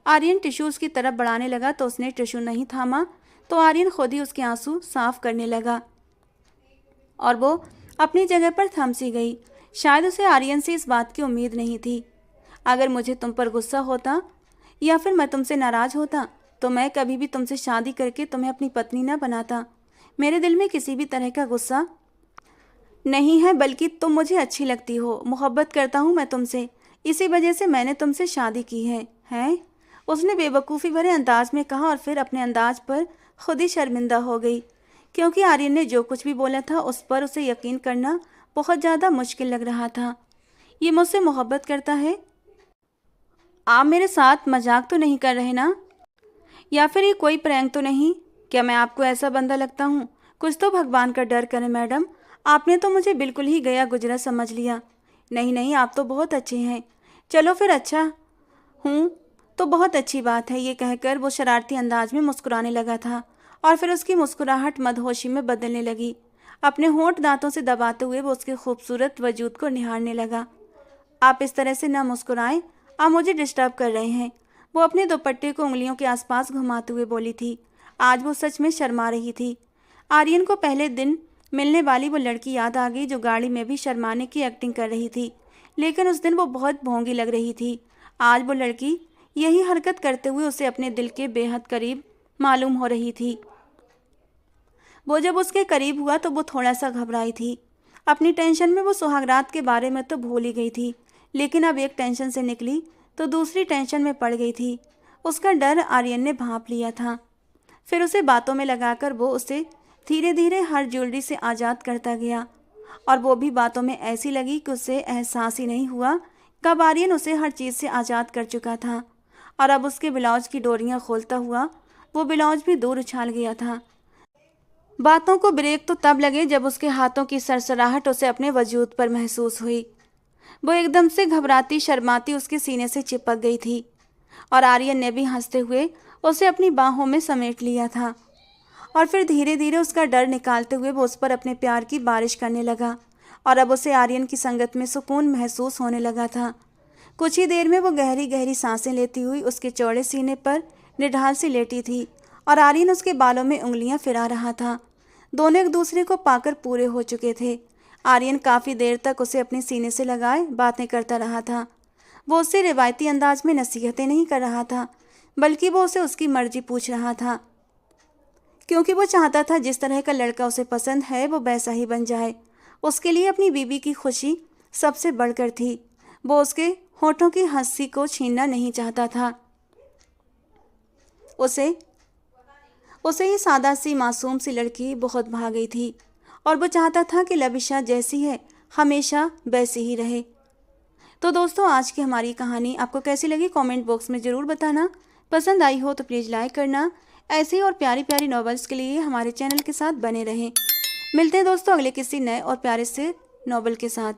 आर्यन टिश्यू उसकी तरफ बढ़ाने लगा तो उसने टिश्यू नहीं थामा तो आर्यन खुद ही उसके आंसू साफ करने लगा और वो अपनी जगह पर थम सी गई। शायद उसे आर्यन से इस बात की उम्मीद नहीं थी। अगर मुझे तुम पर गुस्सा होता या फिर मैं तुमसे नाराज़ होता तो मैं कभी भी तुमसे शादी करके तुम्हें अपनी पत्नी न बनाता। मेरे दिल में किसी भी तरह का गुस्सा नहीं है, बल्कि तुम मुझे अच्छी लगती हो, मोहब्बत करता हूँ मैं तुमसे, इसी वजह से मैंने तुमसे शादी की है। हैं? उसने बेवकूफ़ी भरे अंदाज में कहा और फिर अपने अंदाज पर खुद ही शर्मिंदा हो गई क्योंकि आर्यन ने जो कुछ भी बोला था उस पर उसे यकीन करना बहुत ज़्यादा मुश्किल लग रहा था। ये मुझसे मोहब्बत करता है? आप मेरे साथ मजाक तो नहीं कर रहे ना? या फिर ये कोई प्रैंक तो नहीं? क्या मैं आपको ऐसा बंदा लगता हूँ? कुछ तो भगवान का डर करें मैडम, आपने तो मुझे बिल्कुल ही गया गुजरा समझ लिया। नहीं नहीं, आप तो बहुत अच्छे हैं। चलो फिर अच्छा हूँ तो बहुत अच्छी बात है। ये कहकर वो शरारती अंदाज में मुस्कुराने लगा था और फिर उसकी मुस्कुराहट मदहोशी में बदलने लगी। अपने होंठ दांतों से दबाते हुए वो उसके खूबसूरत वजूद को निहारने लगा। आप इस तरह से ना मुस्कुराएं, आप मुझे डिस्टर्ब कर रहे हैं। वो अपने दुपट्टे को उंगलियों के आसपास घुमाते हुए बोली थी। आज वो सच में शर्मा रही थी। आर्यन को पहले दिन मिलने वाली वो लड़की याद आ गई जो गाड़ी में भी शर्माने की एक्टिंग कर रही थी, लेकिन उस दिन वो बहुत भोंगी लग रही थी। आज वो लड़की यही हरकत करते हुए उसे अपने दिल के बेहद करीब मालूम हो रही थी। वो जब उसके करीब हुआ तो वो थोड़ा सा घबराई थी। अपनी टेंशन में वो सुहागरात के बारे में तो भूल ही गई थी, लेकिन अब एक टेंशन से निकली तो दूसरी टेंशन में पड़ गई थी। उसका डर आर्यन ने भांप लिया था। फिर उसे बातों में लगाकर वो उसे धीरे धीरे हर ज्वेलरी से आज़ाद करता गया और वो भी बातों में ऐसी लगी कि उसे एहसास ही नहीं हुआ कब आर्यन उसे हर चीज़ से आज़ाद कर चुका था और अब उसके ब्लाउज की डोरियां खोलता हुआ वो ब्लाउज भी दूर उछाल गया था। बातों को ब्रेक तो तब लगे जब उसके हाथों की सरसराहट उसे अपने वजूद पर महसूस हुई। वो एकदम से घबराती शर्माती उसके सीने से चिपक गई थी और आर्यन ने भी हंसते हुए उसे अपनी बाहों में समेट लिया था और फिर धीरे धीरे उसका डर निकालते हुए वो उस पर अपने प्यार की बारिश करने लगा और अब उसे आर्यन की संगत में सुकून महसूस होने लगा था। कुछ ही देर में वो गहरी गहरी सांसें लेती हुई उसके चौड़े सीने पर निढाल सी लेटी थी और आर्यन उसके बालों में उंगलियां फिरा रहा था। दोनों एक दूसरे को पाकर पूरे हो चुके थे। आर्यन काफ़ी देर तक उसे अपने सीने से लगाए बातें करता रहा था। वो उससे रिवायती अंदाज में नसीहतें नहीं कर रहा था, बल्कि वो उसे उसकी मर्जी पूछ रहा था, क्योंकि वो चाहता था जिस तरह का लड़का उसे पसंद है वो वैसा ही बन जाए। उसके लिए अपनी बीवी की खुशी सबसे बढ़कर थी। वो उसके होठों की हंसी को छीनना नहीं चाहता था। उसे उसे ये सादा सी मासूम सी लड़की बहुत भा गई थी और वो चाहता था कि लविशा जैसी है हमेशा वैसी ही रहे। तो दोस्तों, आज की हमारी कहानी आपको कैसी लगी कमेंट बॉक्स में ज़रूर बताना। पसंद आई हो तो प्लीज़ लाइक करना। ऐसे ही और प्यारी प्यारी नॉवेल्स के लिए हमारे चैनल के साथ बने रहें। मिलते हैं दोस्तों अगले किसी नए और प्यारे से नॉवेल के साथ।